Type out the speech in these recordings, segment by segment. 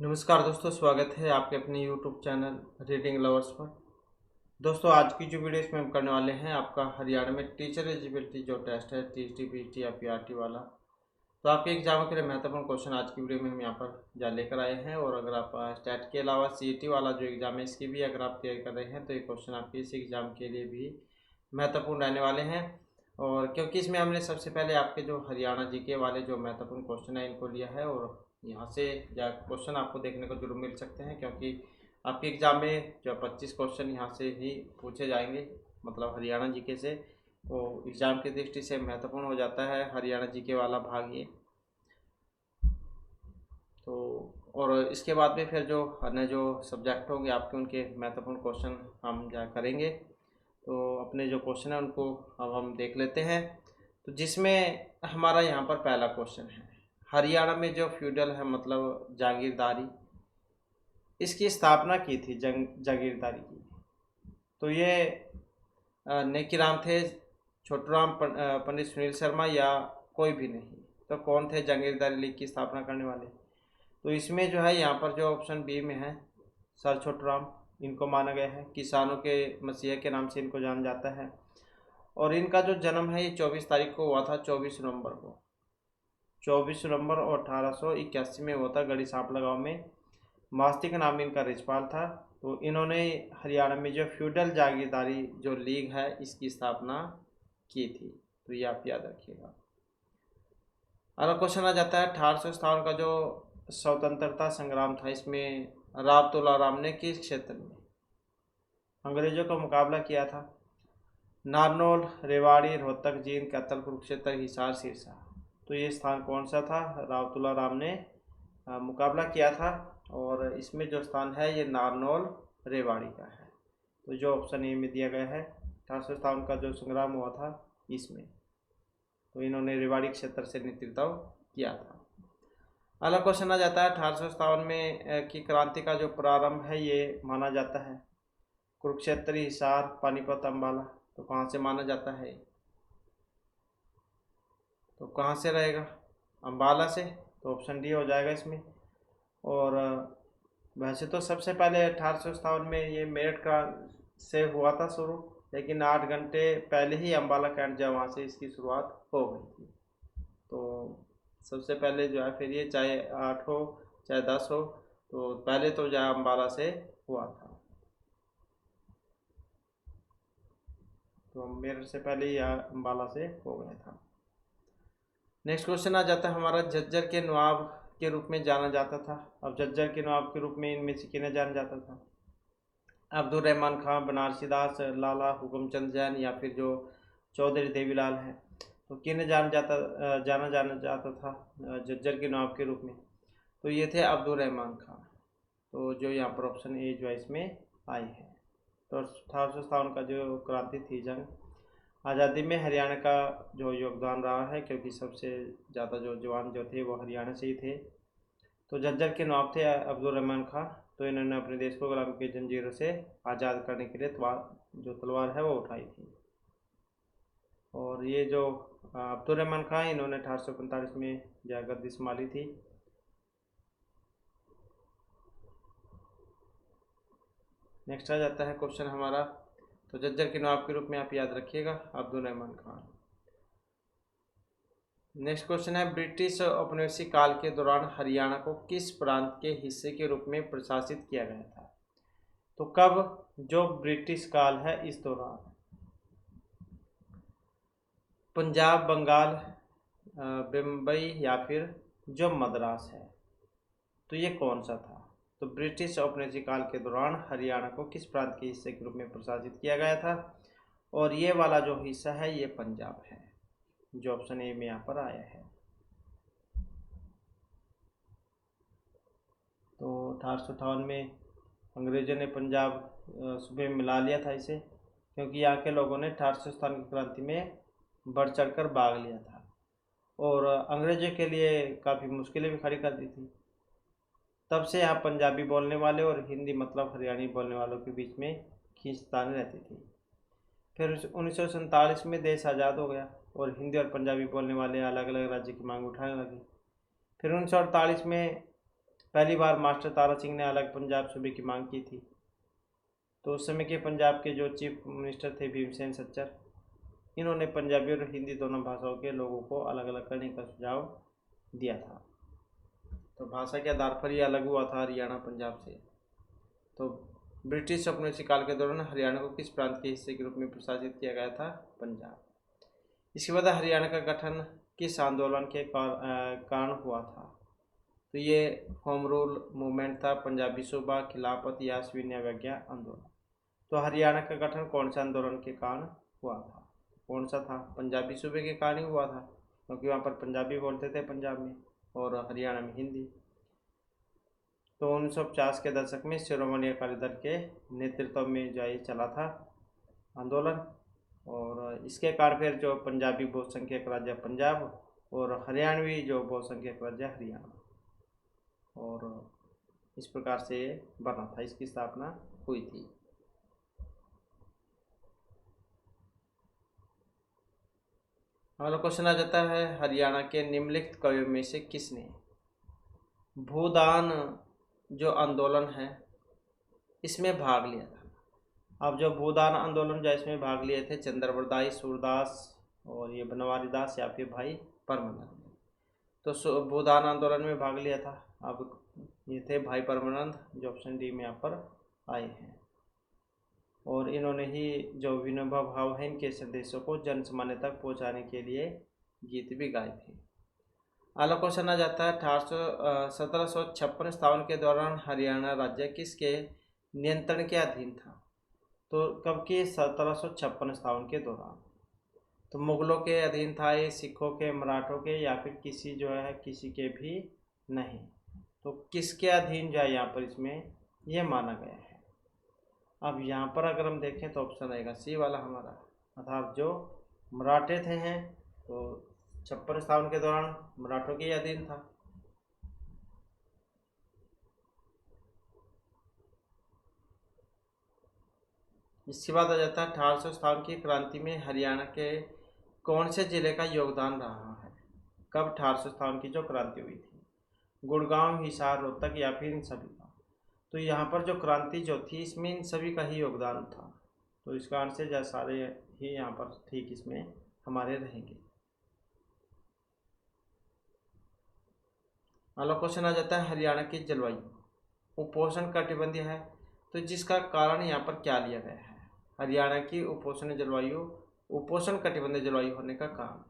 नमस्कार दोस्तों, स्वागत है आपके अपने यूट्यूब चैनल रीडिंग लवर्स पर। दोस्तों, आज की जो वीडियो इसमें हम करने वाले हैं आपका हरियाणा में टीचर एलिजिबिलिटी जो टेस्ट है टीटी पीटी या पीआरटी वाला। तो आपके एग्जामों के लिए महत्वपूर्ण क्वेश्चन आज की वीडियो में हम यहाँ पर जा लेकर आए हैं। और अगर आप स्टेट के अलावा सीईटी वाला जो एग्ज़ाम है इसकी भी अगर आप तैयारी कर रहे हैं तो ये क्वेश्चन आपके इस एग्ज़ाम के लिए भी महत्वपूर्ण रहने वाले हैं। और क्योंकि इसमें हमने सबसे पहले आपके जो हरियाणा जीके वाले जो महत्वपूर्ण क्वेश्चन है इनको लिया है, और यहाँ से या क्वेश्चन आपको देखने को जरूर मिल सकते हैं, क्योंकि आपके एग्ज़ाम में जो 25 क्वेश्चन यहाँ से ही पूछे जाएंगे, मतलब हरियाणा जीके से। तो एग्ज़ाम की दृष्टि से महत्वपूर्ण हो जाता है हरियाणा जीके वाला भाग ये। तो और इसके बाद में फिर जो अन्य जो सब्जेक्ट होंगे आपके उनके महत्वपूर्ण क्वेश्चन हम क्या करेंगे। तो अपने जो क्वेश्चन है उनको अब हम देख लेते हैं। तो जिसमें हमारा यहाँ पर पहला क्वेश्चन है, हरियाणा में जो फ्यूडल है मतलब जागीरदारी, इसकी स्थापना की थी जागीरदारी की। तो ये नेकीराम थे, छोटूराम पंडित सुनील शर्मा, या कोई भी नहीं। तो कौन थे जागीरदारी लीग की स्थापना करने वाले? तो इसमें जो है यहाँ पर जो ऑप्शन बी में है सर छोटूराम, इनको माना गया है। किसानों के मसीहा के नाम से इनको जाना जाता है। और इनका जो जन्म है ये 24 तारीख को हुआ था, 24 नवंबर को। 24 नवंबर और 1881 में हुआ था, गढ़ी सांपला गाँव में। मास्तिक नाम इनका रिजपाल था। तो इन्होंने हरियाणा में जो फ्यूडल जागीरदारी जो लीग है इसकी स्थापना की थी। तो ये आप याद रखिएगा। अगला क्वेश्चन आ जाता है 1857 का जो स्वतंत्रता संग्राम था, इसमें राव तुलाराम ने किस क्षेत्र में अंग्रेजों का मुकाबला किया था? नारनौल, रेवाड़ी, रोहतक, जींद, कैथल, कुरुक्षेत्र, हिसार, सिरसा। तो ये स्थान कौन सा था? राव तुलाराम ने मुकाबला किया था। और इसमें जो स्थान है ये नारनौल रेवाड़ी का है। तो जो ऑप्शन ए में दिया गया है 1857 का जो संग्राम हुआ था इसमें, तो इन्होंने रेवाड़ी क्षेत्र से नेतृत्व किया था। अगला क्वेश्चन आ जाता है 1857 में की क्रांति का जो प्रारंभ है ये माना जाता है कुरुक्षेत्र, हिसार, पानीपत, अम्बाला। तो कहाँ से माना जाता है? तो कहाँ से रहेगा? अम्बाला से। तो ऑप्शन डी हो जाएगा इसमें। और वैसे तो सबसे पहले 1857 में ये मेरठ का से हुआ था शुरू, लेकिन 8 घंटे पहले ही अम्बाला कैंट जब वहाँ से इसकी शुरुआत हो गई थी। तो सबसे पहले जो है फिर ये चाहे 8 हो चाहे 10 हो, तो पहले तो जो है अम्बाला से हुआ था। तो मेरठ से पहले ही अम्बाला से हो गया था। नेक्स्ट क्वेश्चन आ जाता है हमारा, झज्जर के नवाब के रूप में जाना जाता था। अब झज्जर के नवाब के रूप में इनमें से किन्हें जाना जाता था? अब्दुल रहमान खां, बनारसी दास, लाला हुकुमचंद जैन, या फिर जो चौधरी देवीलाल है। तो किन्हें जाना जाता था झज्जर के नवाब के रूप में? तो ये थे अब्दुल रहमान खां। तो जो यहाँ पर ऑप्शन ए जो है इसमें आई है। तो 1857 का जो क्रांति थी, जंग आज़ादी में हरियाणा का जो योगदान रहा है, क्योंकि सबसे ज़्यादा जो जवान जो थे वो हरियाणा से ही थे। तो झज्जर के नवाब थे अब्दुल रहमान खां। तो इन्होंने अपने देश को गुलामी की जंजीरों से आज़ाद करने के लिए तलवार है वो उठाई थी। और ये जो अब्दुल रहमान खां इन्होंने 1845 में गद्दी संभाली थी। नेक्स्ट आ जाता है क्वेश्चन हमारा, तो झज्जर के नवाब के रूप में आप याद रखिएगा अब्दुल रहमान खान। नेक्स्ट क्वेश्चन है, ब्रिटिश औपनिवेशिक काल के दौरान हरियाणा को किस प्रांत के हिस्से के रूप में प्रशासित किया गया था? तो कब जो ब्रिटिश काल है इस दौरान? पंजाब, बंगाल, बम्बई, या फिर जो मद्रास है। तो ये कौन सा था? तो ब्रिटिश औपनिवेशिक काल के दौरान हरियाणा को किस प्रांत के हिस्से के रूप में प्रशासित किया गया था? और ये वाला जो हिस्सा है ये पंजाब है, जो ऑप्शन ए में यहाँ पर आया है। तो 1858 में अंग्रेजों ने पंजाब सूबे में मिला लिया था इसे, क्योंकि यहाँ के लोगों ने 1857 की क्रांति में बढ़ चढ़कर भाग लिया था और अंग्रेजों के लिए काफ़ी मुश्किलें भी खड़ी कर दी थी। तब से यहाँ पंजाबी बोलने वाले और हिंदी मतलब हरियाणी बोलने वालों के बीच में खींचतान रहती थी। फिर 1947 में देश आज़ाद हो गया और हिंदी और पंजाबी बोलने वाले अलग अलग राज्य की मांग उठाने लगे। फिर 1948 में पहली बार मास्टर तारा सिंह ने अलग पंजाब सूबे की मांग की थी। तो उस समय के पंजाब के जो चीफ मिनिस्टर थे भीमसेन सच्चर, इन्होंने पंजाबी और हिंदी दोनों भाषाओं के लोगों को अलग अलग करने का सुझाव दिया था। तो भाषा के आधार पर ये अलग हुआ था हरियाणा पंजाब से। तो ब्रिटिश औपनिवेशिक काल के दौरान हरियाणा को किस प्रांत के हिस्से के रूप में प्रशासित किया गया था? पंजाब। इसके बाद हरियाणा का गठन किस आंदोलन के कारण हुआ था? तो ये होम रूल मूवमेंट था, पंजाबी सूबा, खिलाफत या सविनय आंदोलन। तो हरियाणा का गठन कौन से आंदोलन के कारण हुआ था? कौन सा था? पंजाबी सूबे के कारण ही हुआ था, क्योंकि वहाँ पर पंजाबी बोलते थे पंजाब में और हरियाणा में हिंदी। तो 1950 के दशक में शिरोमणि अकाली दल के नेतृत्व में जो ये चला था आंदोलन, और इसके कारण फिर जो पंजाबी बहुसंख्यक राज्य पंजाब और हरियाणवी जो बहुसंख्यक राज्य हरियाणा, और इस प्रकार से ये बना था, इसकी स्थापना हुई थी। अगला क्वेश्चन आ जाता है, हरियाणा के निम्नलिखित कवियों में से किसने भूदान जो आंदोलन है इसमें भाग लिया था? अब जो भूदान आंदोलन जो इसमें भाग लिए थे चंद्रवरदाई, सूरदास और ये बनवारी दास या फिर भाई परमानंद। तो भूदान आंदोलन में भाग लिया था। अब ये थे भाई परमानंद, जो ऑप्शन डी में यहाँ पर आए हैं, और इन्होंने ही जो विनोबा भावे हैं इनके संदेशों को जन सामान्य तक पहुँचाने के लिए गीत भी गाए थे। अगला क्वेश्चन आ जाता है, 1756 स्थापना के दौरान हरियाणा राज्य किसके नियंत्रण के अधीन था? तो कब की? 1756 स्थापना के दौरान। तो मुगलों के अधीन था ये, सिखों के, मराठों के, या फिर किसी जो है किसी के भी नहीं। तो किसके अधीन जो है यहाँ पर इसमें ये माना गया है? अब यहाँ पर अगर हम देखें तो ऑप्शन आएगा सी वाला हमारा, अर्थात जो मराठे थे हैं, तो 56 स्थापना के दौरान मराठों के अधीन था। इसके बाद आ जाता है 1857 की क्रांति में हरियाणा के कौन से जिले का योगदान रहा है? कब 1857 की जो क्रांति हुई थी? गुड़गांव, हिसार, रोहतक या फिर इन सभी का? तो यहाँ पर जो क्रांति जो थी इसमें इन सभी का ही योगदान था। तो इस कारण से जो सारे ही यहाँ पर ठीक इसमें हमारे रहेंगे। अगला क्वेश्चन आ जाता है, हरियाणा की जलवायु उपोष्ण कटिबंधीय है, तो जिसका कारण यहाँ पर क्या लिया गया है? हरियाणा की उपोष्ण कटिबंधीय जलवायु होने का कारण।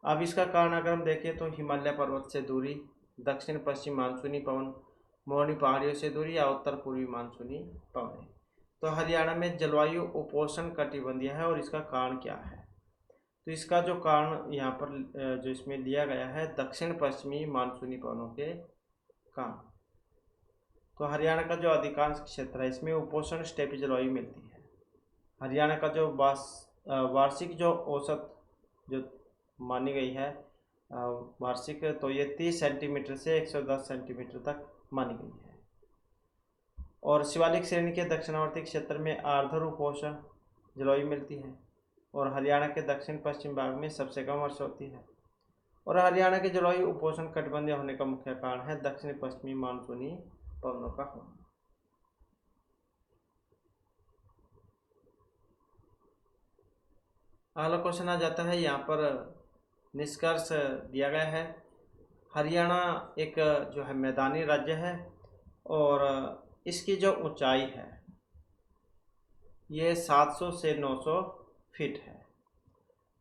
अब इसका कारण अगर हम देखें तो हिमालय पर्वत से दूरी, दक्षिण पश्चिम मानसूनी पवन, मोरनी पहाड़ियों से दूरी या उत्तर पूर्वी मानसूनी पवन। तो हरियाणा में जलवायु उपोष्ण कटिबंधीय है, और इसका कारण क्या है? तो इसका जो कारण यहाँ पर जो इसमें दिया गया है दक्षिण पश्चिमी मानसूनी पवनों के कारण। तो हरियाणा का जो अधिकांश क्षेत्र है इसमें उपोष्ण स्टेपी जलवायु मिलती है। हरियाणा का जो वार्षिक जो औसत जो मानी गई है वार्षिक, तो ये 30 सेंटीमीटर से 110 सेंटीमीटर तक मानी गई है। और शिवालिक श्रेणी के दक्षिणावर्ती क्षेत्र में आर्द्र उपोष्ण जलवायु मिलती है, और हरियाणा के दक्षिण पश्चिम भाग में सबसे कम वर्षा होती है। और हरियाणा की जलवायु उपोष्ण कटिबंधीय होने का मुख्य कारण है दक्षिण पश्चिमी मानसूनी पवनों का होना। अगला क्वेश्चन आ जाता है, यहाँ पर निष्कर्ष दिया गया है। हरियाणा एक जो है मैदानी राज्य है, और इसकी जो ऊंचाई है ये 700 से 900 फीट है।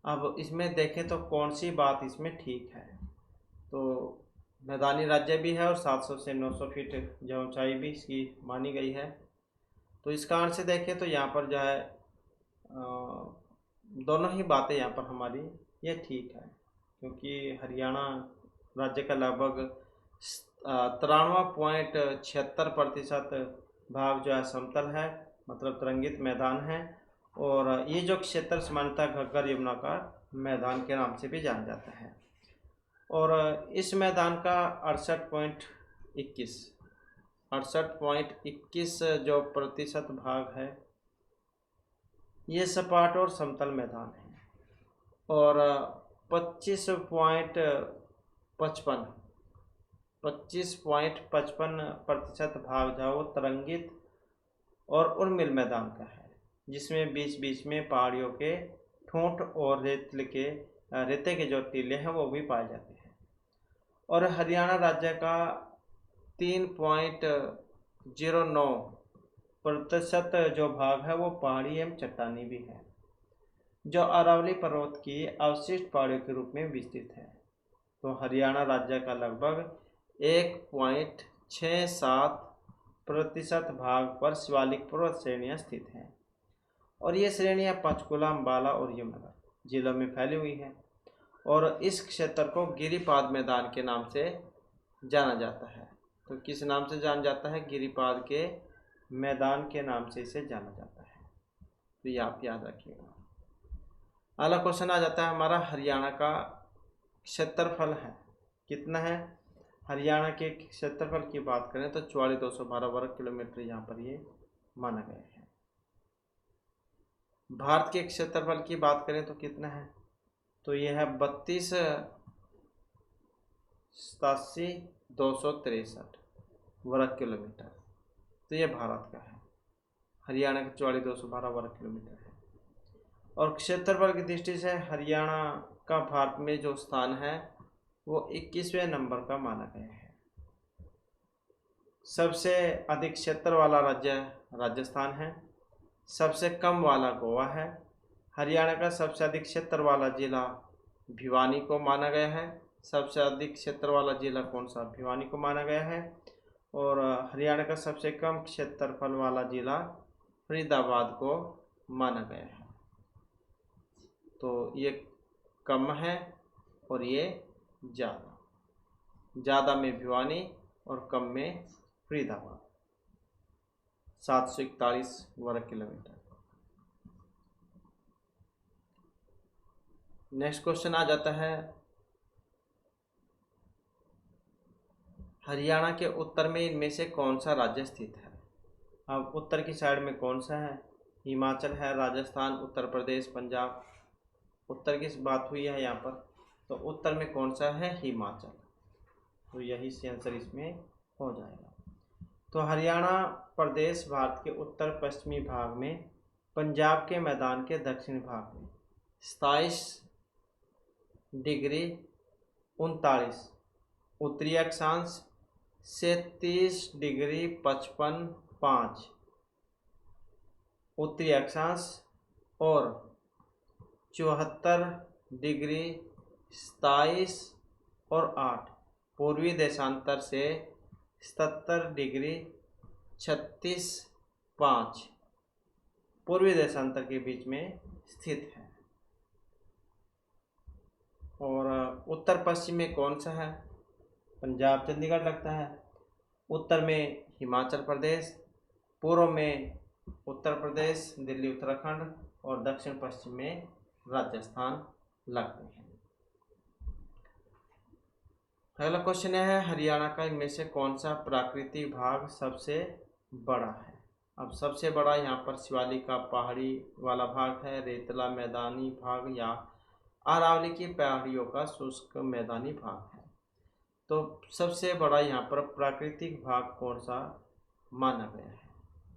अब इसमें देखें तो कौन सी बात इसमें ठीक है? तो मैदानी राज्य भी है और 700 से 900 फीट जो ऊंचाई भी इसकी मानी गई है। तो इस कारण से देखें तो यहाँ पर जो है दोनों ही बातें यहाँ पर हमारी ये ठीक है, क्योंकि हरियाणा राज्य का लगभग 93.76% भाग जो है समतल है, मतलब तरंगित मैदान है, और ये जो क्षेत्र सामान्यतः घग्गर यमुना का मैदान के नाम से भी जाना जाता है। और इस मैदान का 68.21 जो प्रतिशत भाग है ये सपाट और समतल मैदान है, और 25.55 25.55% भाग जो वो तरंगित और उर्मिल मैदान का है, जिसमें बीच बीच में पहाड़ियों के ठूंठ और रेते के जो टीले हैं वो भी पाए जाते हैं। और हरियाणा राज्य का 3.09% जो भाग है वो पहाड़ी एवं चट्टानी भी है, जो अरावली पर्वत की अवशिष्ट पहाड़ियों के रूप में विस्तृत है। तो हरियाणा राज्य का लगभग 1.67% भाग पर शिवालिक पर्वत श्रेणियाँ स्थित हैं, और ये श्रेणियाँ पंचकुला, अम्बाला और यमुनानगर जिलों में फैली हुई हैं। और इस क्षेत्र को गिरिपाद मैदान के नाम से जाना जाता है। तो किस नाम से जाना जाता है? गिरिपाद के मैदान के नाम से इसे जाना जाता है। तो ये आप याद रखिएगा। अगला क्वेश्चन आ जाता है हमारा, हरियाणा का क्षेत्रफल है कितना है? हरियाणा के क्षेत्रफल की बात करें तो 44,212 वर्ग किलोमीटर यहाँ पर ये माना गया है। भारत के क्षेत्रफल की बात करें तो कितना है? तो ये है 32,87,263 वर्ग किलोमीटर। तो ये भारत का है। हरियाणा का 44,212 वर्ग किलोमीटर है। और क्षेत्रफल की दृष्टि से हरियाणा का भारत में जो स्थान है वो 21वें नंबर का माना गया है। सबसे अधिक क्षेत्र वाला राज्य राजस्थान है, सबसे कम वाला गोवा है। हरियाणा का सबसे अधिक क्षेत्र वाला जिला भिवानी को माना गया है। सबसे अधिक क्षेत्र वाला जिला कौन सा? भिवानी को माना गया है। और हरियाणा का सबसे कम क्षेत्रफल वाला जिला फरीदाबाद को माना गया है। तो ये कम है और ये ज़्यादा में भिवानी और कम में फरीदाबाद। 741 वर्ग किलोमीटर। नेक्स्ट क्वेश्चन आ जाता है, हरियाणा के उत्तर में इनमें से कौन सा राज्य स्थित है? अब उत्तर की साइड में कौन सा है? हिमाचल है, राजस्थान, उत्तर प्रदेश, पंजाब। उत्तर की बात हुई है यहाँ पर, तो उत्तर में कौन सा है? हिमाचल। तो यही से आंसर इसमें हो जाएगा। तो हरियाणा प्रदेश भारत के उत्तर पश्चिमी भाग में पंजाब के मैदान के दक्षिण भाग में 27°39 उत्तरी अक्षांश से 30°55 उत्तरी अक्षांश और 74°27 और 8 पूर्वी देशांतर से 77°36 पूर्वी देशांतर के बीच में स्थित है। और उत्तर पश्चिम में कौन सा है? पंजाब, चंडीगढ़ लगता है। उत्तर में हिमाचल प्रदेश, पूर्व में उत्तर प्रदेश, दिल्ली, उत्तराखंड और दक्षिण पश्चिम में राजस्थान लगते हैं। अगला क्वेश्चन है, हरियाणा का इनमें से कौन सा प्राकृतिक भाग सबसे बड़ा है? अब सबसे बड़ा यहाँ पर शिवालिक का पहाड़ी वाला भाग है, रेतला मैदानी भाग या अरावली की पहाड़ियों का शुष्क मैदानी भाग है। तो सबसे बड़ा यहाँ पर प्राकृतिक भाग कौन सा माना गया है?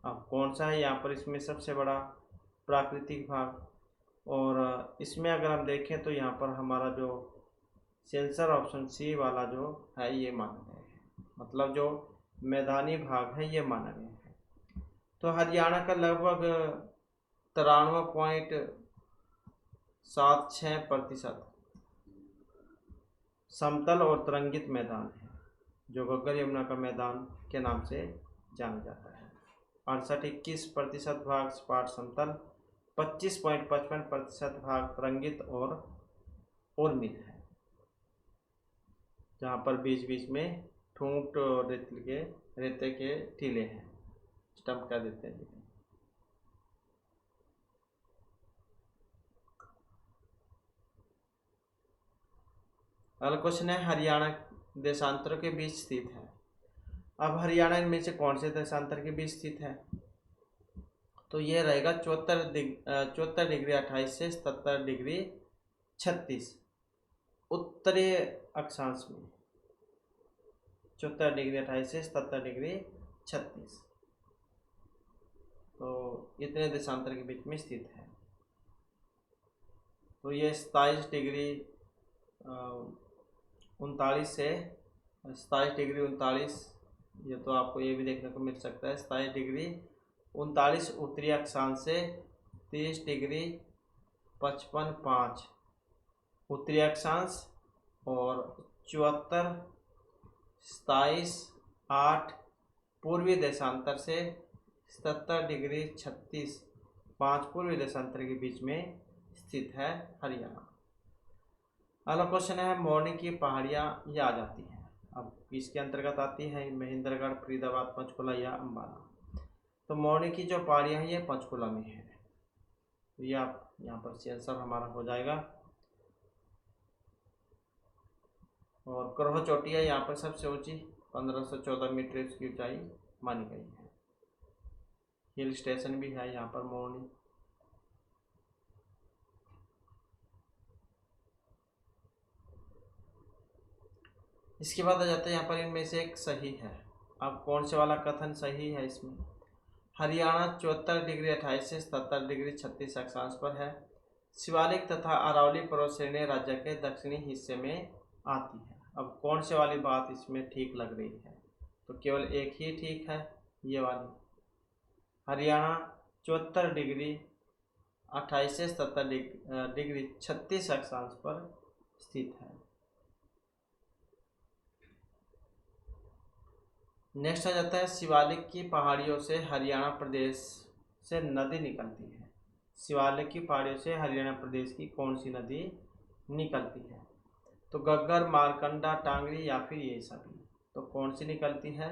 अब कौन सा है यहाँ पर इसमें सबसे बड़ा प्राकृतिक भाग? और इसमें अगर हम देखें तो यहाँ पर हमारा जो सेंसर ऑप्शन सी वाला जो है ये माना गया है, मतलब जो मैदानी भाग है ये माना गया है। तो हरियाणा का लगभग 93.76% समतल और तरंगित मैदान है, जो घग्गर यमुना का मैदान के नाम से जाना जाता है। 68-21% भाग सपाट समतल, 25.55% भाग तरंगित और उर्मिल है, जहाँ पर बीच बीच में ठूंठ और रेते के टीले हैं, स्टम्प कर देते हैं। अगला क्वेश्चन है, हरियाणा देशांतरों के बीच स्थित है। अब हरियाणा इनमें से कौन से देशांतर के बीच स्थित है? तो ये रहेगा 74°28 से 77°36 उत्तरी अक्षांश में। 74 डिग्री 28 से 77 डिग्री 36। तो इतने देशांतर के बीच में स्थित है। तो ये 27 डिग्री 39 से 27 डिग्री 39, ये तो आपको ये भी देखने को मिल सकता है। 27 डिग्री 39 उत्तरी अक्षांश से 30 डिग्री 55 उत्तरी अक्षांश और 74 27 8 पूर्वी देशांतर से 77 डिग्री 36 5 पूर्वी देशांतर के बीच में स्थित है हरियाणा। अगला क्वेश्चन है मौनी की पहाड़ियाँ ये आ जाती हैं। अब इसके अंतर्गत आती है महेंद्रगढ़, फरीदाबाद, पंचकुला या अम्बाला। तो मौनी की जो पहाड़ियाँ हैं ये पंचकुला में है। तो ये आप यहाँ पर सी आंसर हमारा हो जाएगा। और करोह चोटियाँ यहाँ पर सबसे ऊंची 1514 मीटर इसकी ऊंचाई मानी गई है। हिल स्टेशन भी है यहाँ पर मौनी। इसके बाद आ जाता है यहाँ पर इनमें से एक सही है। अब कौन से वाला कथन सही है इसमें? हरियाणा 74 डिग्री 28 से 77 डिग्री 36 अक्षांश पर है। शिवालिक तथा अरावली पर्वत श्रेणी राज्य के दक्षिणी हिस्से में आती है। अब कौन से वाली बात इसमें ठीक लग रही है? तो केवल एक ही ठीक है, ये वाली। हरियाणा 74 डिग्री 28 से 77 डिग्री 36 अक्षांश पर स्थित है। नेक्स्ट आ जाता है शिवालिक की पहाड़ियों से हरियाणा प्रदेश से नदी निकलती है। शिवालिक की पहाड़ियों से हरियाणा प्रदेश की कौन सी नदी निकलती है? तो घग्गर, मारकंडा, टांगरी या फिर ये सभी। तो कौन सी निकलती है?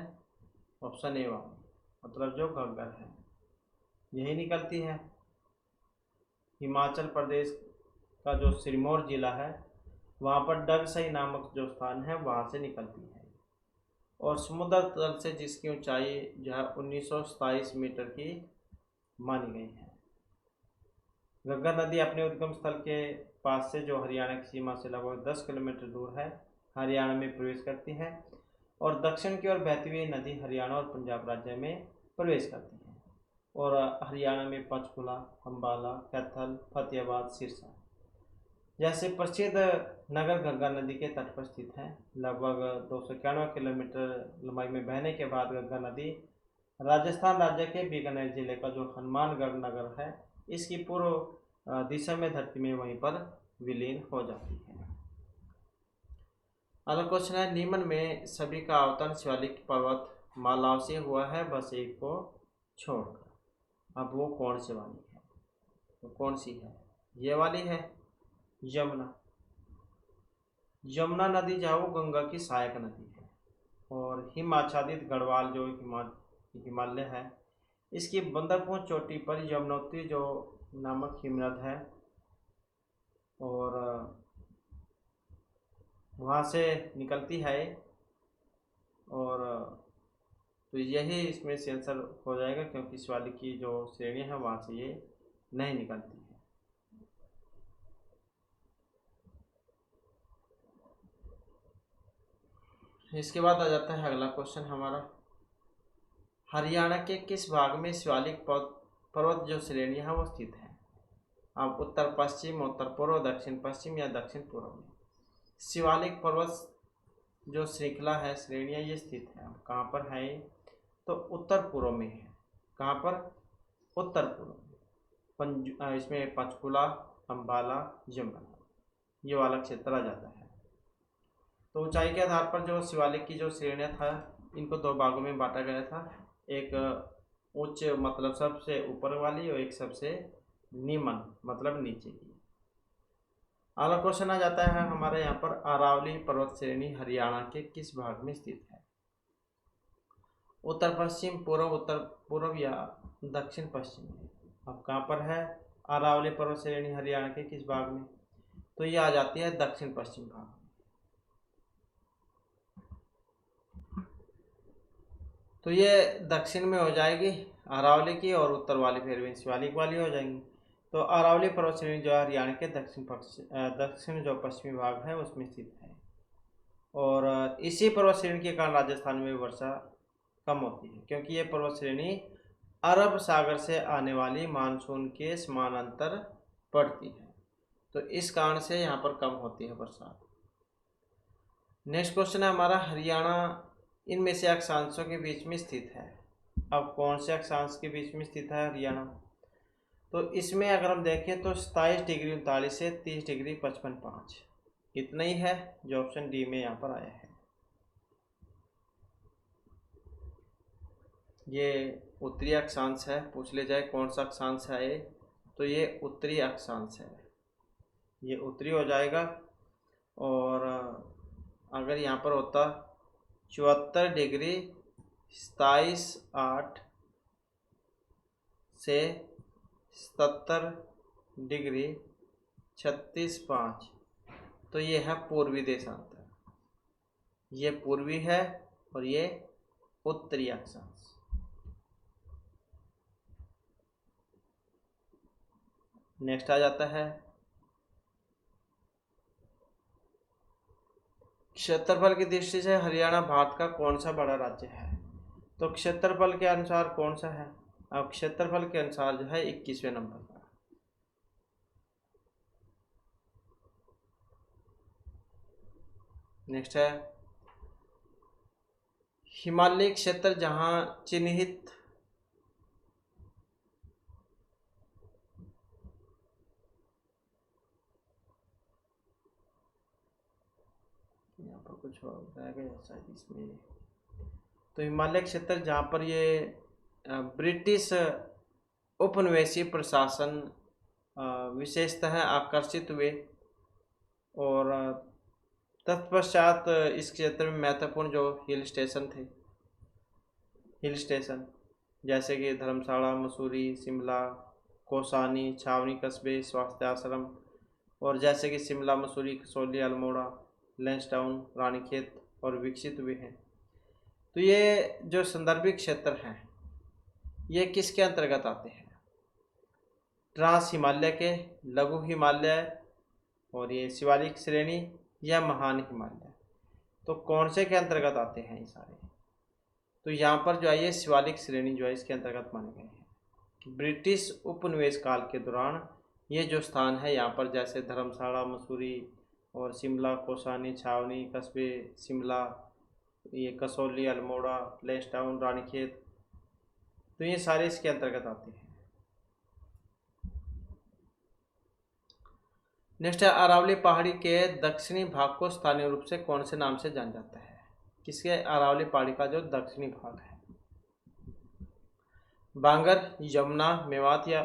ऑप्शन ए वाली, मतलब जो घग्गर है यही निकलती है। हिमाचल प्रदेश का जो सिरमौर जिला है वहाँ पर डगसई नामक जो स्थान है वहाँ से निकलती है। और समुद्र तल से जिसकी ऊंचाई जो है 1927 मीटर की मानी गई है। घग्गर नदी अपने उद्गम स्थल के पास से जो हरियाणा की सीमा से लगभग 10 किलोमीटर दूर है हरियाणा में प्रवेश करती है। और दक्षिण की ओर बहती हुई नदी हरियाणा और पंजाब राज्य में प्रवेश करती है। और हरियाणा में पंचकुला, अम्बाला, कैथल, फतेहाबाद, सिरसा जैसे प्रसिद्ध नगर घग्गर नदी के तट पर स्थित है। लगभग 291 किलोमीटर लंबाई में बहने के बाद घग्गर नदी राजस्थान राज्य के बीकानेर जिले का जो हनुमानगढ़ नगर है इसकी पूर्व दिशा में धरती में वहीं पर विलीन हो जाती है। अगला क्वेश्चन है निम्न में सभी का अवतरण शिवालिक पर्वत मालाओं से हुआ है बस एक को छोड़कर। अब वो कौन से वाली है? तो कौन सी है? ये वाली है, यमुना। यमुना नदी जो वो गंगा की सहायक नदी है। और हिम आच्छादित गढ़वाल जो हिमालय है इसकी बंदरपुर चोटी पर यमुनोत्री जो नामक हिमनद है और वहाँ से निकलती है। और तो यही इसमें से आंसर हो जाएगा क्योंकि शिवालिक की जो श्रेणी है वहाँ से ये नहीं निकलती है। इसके बाद आ जाता है अगला क्वेश्चन हमारा, हरियाणा के किस भाग में शिवालिक पर्वत जो श्रेणी है वो स्थित है? अब उत्तर पश्चिम, उत्तर पूर्व, दक्षिण पश्चिम या दक्षिण पूर्व में शिवालिक पर्वत जो श्रृंखला है श्रेणियाँ ये स्थित है। अब कहाँ पर है? तो उत्तर पूर्व में है। कहाँ पर? उत्तर पूर्व में। इसमें पंचकुला, अम्बाला, यमुना ये वाला क्षेत्र आ जाता है। तो ऊंचाई के आधार पर जो शिवालिक की जो श्रेणियाँ था इनको दो भागों में बांटा गया था। एक उच्च मतलब सबसे ऊपर वाली और एक सबसे निम्न मतलब नीचे की। अगला क्वेश्चन आ जाता है हमारे यहाँ पर अरावली पर्वत श्रेणी हरियाणा के किस भाग में स्थित है? उत्तर पश्चिम, पूर्व उत्तर पूर्व या दक्षिण पश्चिम में। अब कहाँ पर है अरावली पर्वत श्रेणी हरियाणा के किस भाग में? तो ये आ जाती है दक्षिण पश्चिम भाग में। तो ये दक्षिण में हो जाएगी अरावली की और उत्तर वाली फिर शिवालिक वाली हो जाएंगी। तो अरावली पर्वत श्रेणी जो हरियाणा के दक्षिण जो पश्चिमी भाग है उसमें स्थित है। और इसी पर्वत श्रेणी के कारण राजस्थान में वर्षा कम होती है, क्योंकि ये पर्वत श्रेणी अरब सागर से आने वाली मानसून के समानांतर पड़ती है, तो इस कारण से यहाँ पर कम होती है बरसात। नेक्स्ट क्वेश्चन है हमारा, हरियाणा इनमें से अक्षांशों के बीच में स्थित है। अब कौन से अक्षांश के बीच में स्थित है हरियाणा? तो इसमें अगर हम देखें तो 27 डिग्री 39 से 30 डिग्री 55.5 इतना ही है, जो ऑप्शन डी में यहाँ पर आया है। ये उत्तरी अक्षांश है, पूछ ले जाए कौन सा अक्षांश है ये, तो ये उत्तरी अक्षांश है, ये उत्तरी हो जाएगा। और अगर यहाँ पर होता 74 डिग्री 27.8 से 77 डिग्री 36.5, तो ये है पूर्वी देशांतर, ये पूर्वी है और ये उत्तरी अक्षांश। नेक्स्ट आ जाता है, क्षेत्रफल की दृष्टि से हरियाणा भारत का कौन सा बड़ा राज्य है? तो क्षेत्रफल के अनुसार कौन सा है? अब क्षेत्रफल के अनुसार जो है 21वें नंबर पर। नेक्स्ट है, हिमालय क्षेत्र जहां चिन्हित यहाँ पर कुछ रह गया शायद इसमें, तो हिमालय क्षेत्र जहाँ पर ये ब्रिटिश उपनिवेशी प्रशासन विशेषतः आकर्षित हुए, और तत्पश्चात इस क्षेत्र में महत्वपूर्ण जो हिल स्टेशन थे, हिल स्टेशन जैसे कि धर्मशाला, मसूरी, शिमला, कौसानी, छावनी कस्बे, स्वास्थ्य आश्रम, और जैसे कि शिमला, मसूरी, कसौली, अल्मोड़ा, लैंसडाउन, रानीखेत और विकसित हुए हैं। तो ये जो संदर्भित क्षेत्र हैं ये किसके अंतर्गत आते हैं? ट्रांस हिमालय के, लघु हिमालय, और ये शिवालिक श्रेणी या महान हिमालय, तो कौन से के अंतर्गत आते हैं ये सारे? तो यहाँ पर जो है ये शिवालिक श्रेणी जो है इसके अंतर्गत माने गए हैं। ब्रिटिश उपनिवेश काल के दौरान ये जो स्थान है यहाँ पर, जैसे धर्मशाला, मसूरी और शिमला, कौसानी, छावनी कस्बे, शिमला, ये कसौली, अल्मोड़ा, लैंसडाउन, रानीखेत, तो ये सारे इसके अंतर्गत आते हैं। नेक्स्ट है, अरावली पहाड़ी के दक्षिणी भाग को स्थानीय रूप से कौन से नाम से जाना जाता है? किसके? अरावली पहाड़ी का जो दक्षिणी भाग है, बांगर, यमुना, मेवात या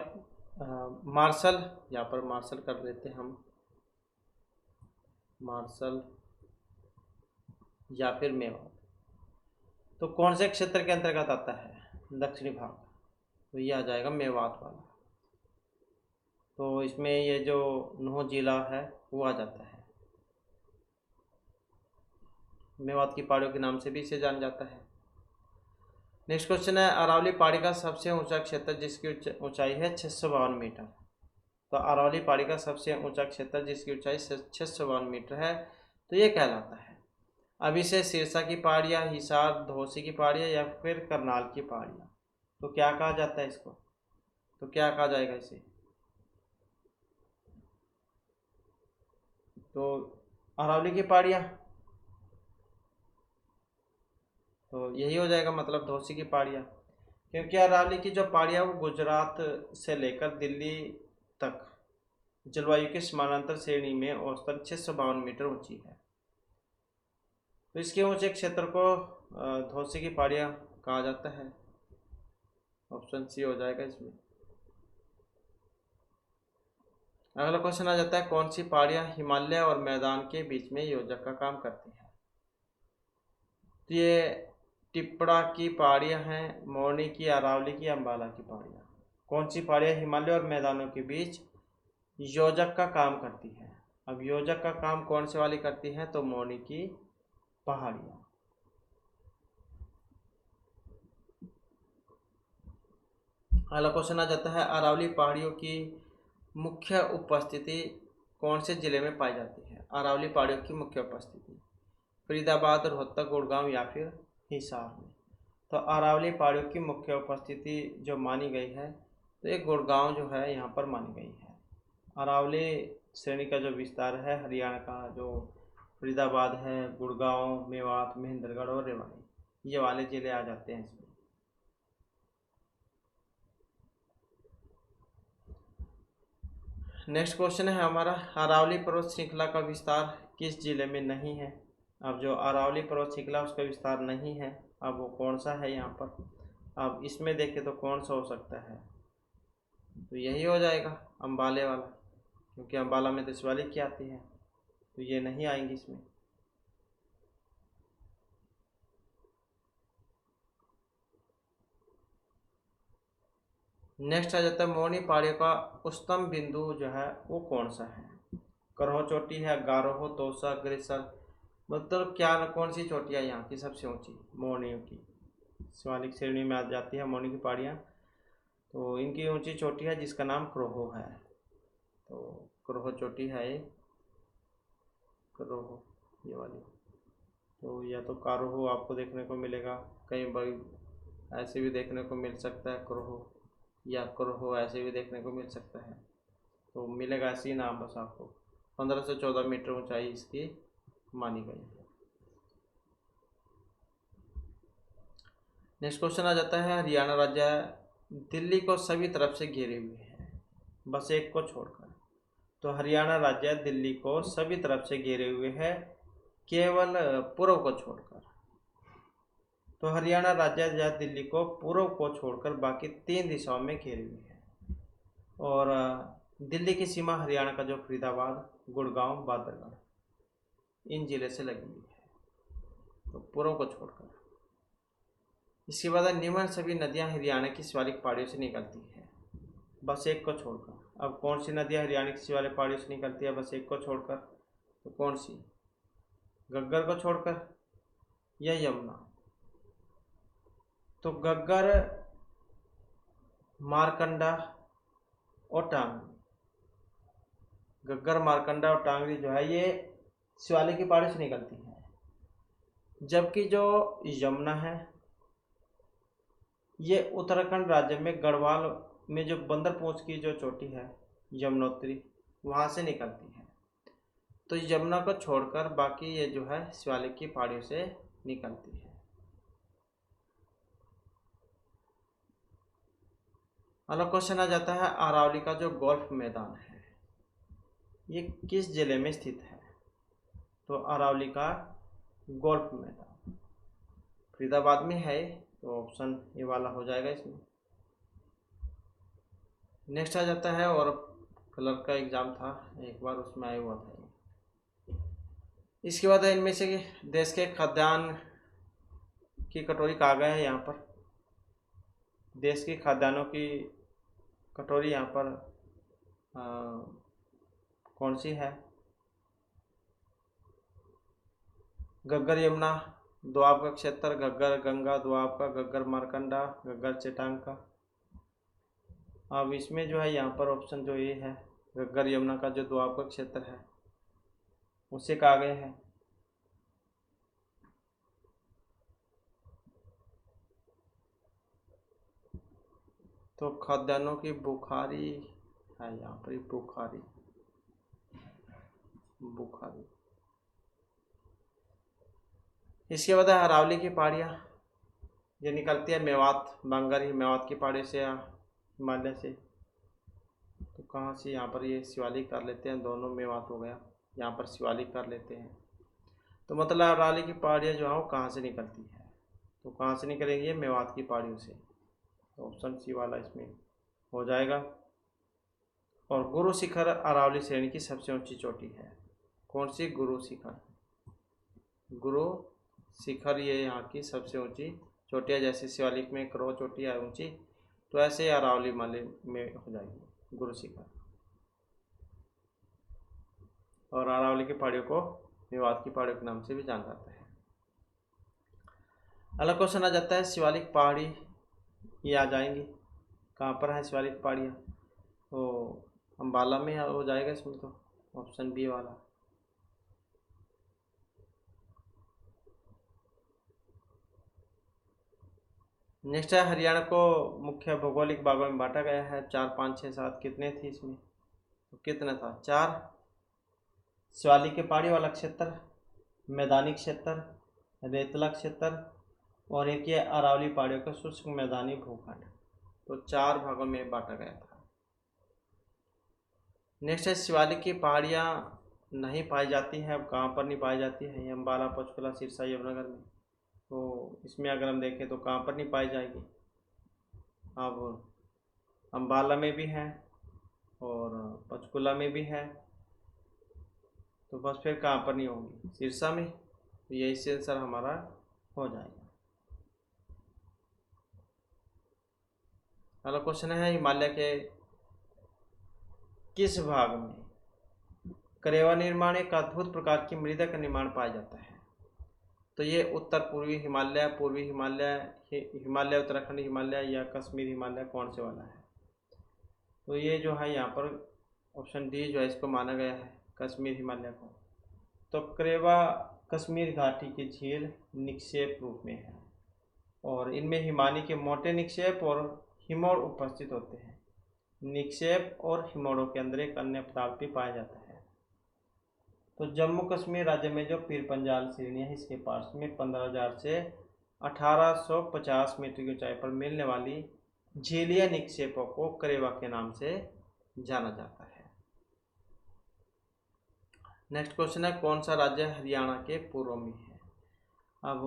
मार्शल, यहाँ पर मार्शल कर देते हैं हम, मार्शल या फिर मेवात। तो कौन से क्षेत्र के अंतर्गत आता है दक्षिणी भाग? तो ये आ जाएगा मेवात वाला। तो इसमें ये जो नूह जिला है वो आ जाता है, मेवात की पहाड़ियों के नाम से भी इसे जाना जाता है। नेक्स्ट क्वेश्चन है, अरावली पहाड़ी का सबसे ऊंचा क्षेत्र जिसकी ऊंचाई है 652 मीटर। तो अरावली पहाड़ी का सबसे ऊंचा क्षेत्र जिसकी ऊंचाई 652 मीटर है, तो ये कहलाता है। अब इसे सिरसा की पहाड़ियाँ, हिसार, धौसी की पहाड़ियाँ या फिर करनाल की पहाड़ियाँ, तो क्या कहा जाता है इसको? तो क्या कहा जाएगा इसे? तो अरावली की पहाड़ियाँ, तो यही हो जाएगा मतलब धौसी की पहाड़ियाँ, क्योंकि अरावली की जो पहाड़ियाँ वो गुजरात से लेकर दिल्ली तक जलवायु के समानांतर श्रेणी में औसतन 652 मीटर ऊंची है। तो इसके ऊंचे क्षेत्र को धौसी की पहाड़ियाँ कहा जाता है। ऑप्शन सी हो जाएगा इसमें। अगला क्वेश्चन आ जाता है, कौन सी पहाड़ियाँ हिमालय और मैदान के बीच में योजक का काम करती हैं? तो ये टिप्पड़ा की पहाड़ियाँ हैं, मोरनी की, अरावली की, अम्बाला की पहाड़ियाँ। कौन सी पहाड़ियाँ हिमालय और मैदानों के बीच योजक का काम करती हैं? अब योजक का काम कौन से वाली करती हैं? तो मोरनी की पहाड़ियाँ। अगला क्वेश्चन आ जाता है, अरावली पहाड़ियों की मुख्य उपस्थिति कौन से जिले में पाई जाती है? अरावली पहाड़ियों की मुख्य उपस्थिति फरीदाबाद, रोहतक, गुड़गांव या फिर हिसार में। तो अरावली पहाड़ियों की मुख्य उपस्थिति जो मानी गई है, तो एक गुड़गांव जो है यहाँ पर मानी गई है। अरावली श्रेणी का जो विस्तार है हरियाणा का, जो फरीदाबाद है, गुड़गांव, मेवात, महेंद्रगढ़ और रेवाड़ी, ये वाले जिले आ जाते हैं इसमें। नेक्स्ट क्वेश्चन है हमारा, अरावली पर्वत श्रृंखला का विस्तार किस जिले में नहीं है। अब जो अरावली पर्वत श्रृंखला उसका विस्तार नहीं है, अब वो कौन सा है यहाँ पर। अब इसमें देखें तो कौन सा हो सकता है, तो यही हो जाएगा अम्बाले वाला, क्योंकि अम्बाला में तो शिवालिक की आती है, तो ये नहीं आएंगी इसमें। नेक्स्ट आ जाता है, मोहनी पहाड़ियों का उच्चतम बिंदु जो है वो कौन सा है। करहो चोटी है, गारोह, तोसा, ग्रेसर, मतलब क्या कौन सी चोटी है यहाँ की सबसे ऊंची मोहनियों की। शिवालिक श्रेणी में आ जाती है मोहनी की पहाड़ियाँ, तो इनकी ऊंची चोटी है जिसका नाम क्रोहो है। तो क्रोहो चोटी है ये, क्रोहो ये वाली। तो या तो कारोहो आपको देखने को मिलेगा, कई बार ऐसे भी देखने को मिल सकता है क्रोहो, या क्रोहो ऐसे भी देखने को मिल सकता है। तो मिलेगा ऐसे ही नाम बस आपको। 15 से 14 मीटर ऊंचाई इसकी मानी गई है। नेक्स्ट क्वेश्चन आ जाता है, हरियाणा राज्य दिल्ली को सभी तरफ से घेरे हुए है, बस एक को छोड़कर। तो हरियाणा राज्य दिल्ली को सभी तरफ से घेरे हुए है, केवल पूर्व को छोड़कर। तो हरियाणा राज्य दिल्ली को पूर्व को छोड़कर बाकी 3 दिशाओं में घेरे हुए है। और दिल्ली की सीमा हरियाणा का जो फरीदाबाद, गुड़गांव, बांदरगढ़, इन जिले से लगी हुई है, तो पूर्व को छोड़कर। इसके बाद निम्न सभी नदियां हरियाणा की शिवालिक पहाड़ियों से निकलती है, बस एक को छोड़कर। अब कौन सी नदियां हरियाणा की शिवालिक पहाड़ियों से निकलती है बस एक को छोड़कर, तो कौन सी, घग्गर को छोड़कर या यमुना। तो घग्गर, मारकंडा और टांगरी, घग्गर, मारकंडा और टांगरी जो है ये शिवालिक की पहाड़ी से निकलती है। जबकि जो यमुना है ये उत्तराखंड राज्य में गढ़वाल में जो बंदरपूंछ की जो चोटी है यमुनोत्री, वहाँ से निकलती है। तो यमुना को छोड़कर बाकी ये जो है शिवालिक की पहाड़ियों से निकलती है। अगला क्वेश्चन आ जाता है, अरावली का जो गोल्फ मैदान है ये किस जिले में स्थित है। तो अरावली का गोल्फ मैदान फरीदाबाद में है, तो ऑप्शन ये वाला हो जाएगा इसमें। नेक्स्ट आ जाता है, और कलर का एग्जाम था एक बार, उसमें आया हुआ था। इसके बाद इनमें से देश के खाद्यान्न की कटोरी कहा गया है। यहाँ पर देश की खाद्यान्नों की कटोरी यहाँ पर कौन सी है। घग्गर यमुना, दोआब का क्षेत्र, घग्गर गंगा दोआब का, घग्गर मारकंडा, घग्गर चेटांग का। अब इसमें जो है यहाँ पर ऑप्शन जो ये है, घग्गर यमुना का जो दोआब का क्षेत्र है उसे कहा गया है। तो खाद्यान्नों की बुखारी है यहाँ पर, बुखारी, बुखारी। इसके बाद अरावली की पहाड़ियाँ, ये निकलती है मेवात, बांगरी, मेवात की पहाड़ी से या हिमालय से। तो कहाँ से, यहाँ पर ये शिवालिक कर लेते हैं, दोनों मेवात हो गया, यहाँ पर शिवालिक कर लेते हैं। तो मतलब अरावली की पहाड़ियाँ जो है वो कहाँ से निकलती है, तो कहाँ से निकलेंगी, मेवात की पहाड़ियों से। तो ऑप्शन सी वाला इसमें हो जाएगा। और गुरु शिखर अरावली श्रेणी की सबसे ऊंची चोटी है, कौन सी, गुरु शिखर। गुरु शिखर ये यहाँ की सबसे ऊंची चोटी है। जैसे शिवालिक में क्रो चोटी है ऊंची, तो ऐसे ही अरावली माले में हो जाएगी गुरु शिखर। और अरावली की पहाड़ियों को मेवात की पहाड़ियों के नाम से भी जाना जाता है। अगला क्वेश्चन आ जाता है, शिवालिक पहाड़ी ये आ जाएंगी, कहाँ पर है शिवालिक पहाड़ियाँ, तो अम्बाला में हो जाएगा इसमें, तो ऑप्शन बी वाला। नेक्स्ट है हरियाणा को मुख्य भौगोलिक भागों में बांटा गया है। 4, 5, 6, 7 कितने थी इसमें? तो कितना था? 4। शिवालिक के पहाड़ी वाला क्षेत्र, मैदानी क्षेत्र, रेतला क्षेत्र और एक ये अरावली पहाड़ियों का शुष्क मैदानी भूखंड। तो 4 भागों में बांटा गया था। नेक्स्ट है शिवालिक की पहाड़ियाँ नहीं पाई जाती हैं। अब कहाँ पर नहीं पाई जाती है? ये अम्बाला, पंचकुला, सिरसा, यमुनानगर में। तो इसमें अगर हम देखें तो कहाँ पर नहीं पाई जाएगी? अब अम्बाला में भी है और पंचकुला में भी है, तो बस फिर कहाँ पर नहीं होंगी? सिरसा में। तो यही से आंसर हमारा हो जाएगा। अगला क्वेश्चन है हिमालय के किस भाग में करेवा निर्माण एक अद्भुत प्रकार की मृदा का निर्माण पाया जाता है? तो ये उत्तर पूर्वी हिमालय, पूर्वी हिमालय, हिमालय उत्तराखंड हिमालय या कश्मीर हिमालय, कौन से वाला है? तो ये जो है यहाँ पर ऑप्शन डी जो है इसको माना गया है, कश्मीर हिमालय को। तो करेवा कश्मीर घाटी की झील निक्षेप रूप में है और इनमें हिमानी के मोटे निक्षेप और हिमोड़ उपस्थित होते हैं। निक्षेप और हिमोड़ों के अंदर एक अन्य पदार्थ भी पाया जाता है। तो जम्मू कश्मीर राज्य में जो पीर पंजाल श्रेणी है इसके पास में 15,000 से 1850 मीटर की ऊंचाई पर मिलने वाली झीलीय निक्षेपों को करेवा के नाम से जाना जाता है। नेक्स्ट क्वेश्चन है कौन सा राज्य हरियाणा के पूर्व में है? अब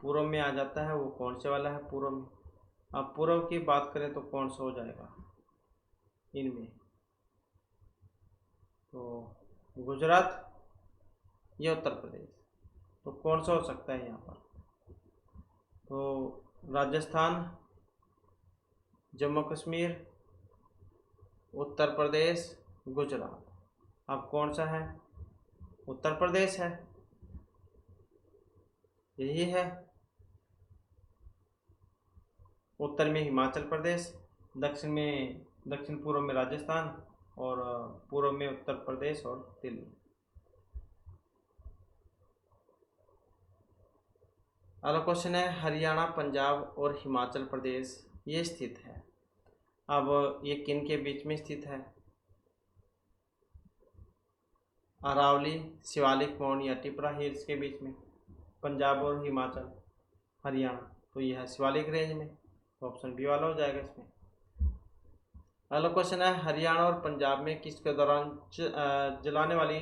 पूर्व में आ जाता है वो कौन से वाला है पूर्व में? अब पूर्व की बात करें तो कौन सा हो जाएगा इनमें? तो गुजरात या उत्तर प्रदेश, तो कौन सा हो सकता है यहाँ पर? तो राजस्थान, जम्मू कश्मीर, उत्तर प्रदेश, गुजरात। अब कौन सा है? उत्तर प्रदेश है, यही है। उत्तर में हिमाचल प्रदेश, दक्षिण पूर्व में राजस्थान और पूर्व में उत्तर प्रदेश और दिल्ली। अगला क्वेश्चन है हरियाणा, पंजाब और हिमाचल प्रदेश ये स्थित है। अब ये किन के बीच में स्थित है? अरावली, शिवालिक, मौन या टिपरा हिल्स के बीच में। पंजाब और हिमाचल, हरियाणा, तो यह है शिवालिक रेंज में, तो ऑप्शन बी वाला हो जाएगा इसमें। अगला क्वेश्चन है हरियाणा और पंजाब में किसके दौरान जलाने वाली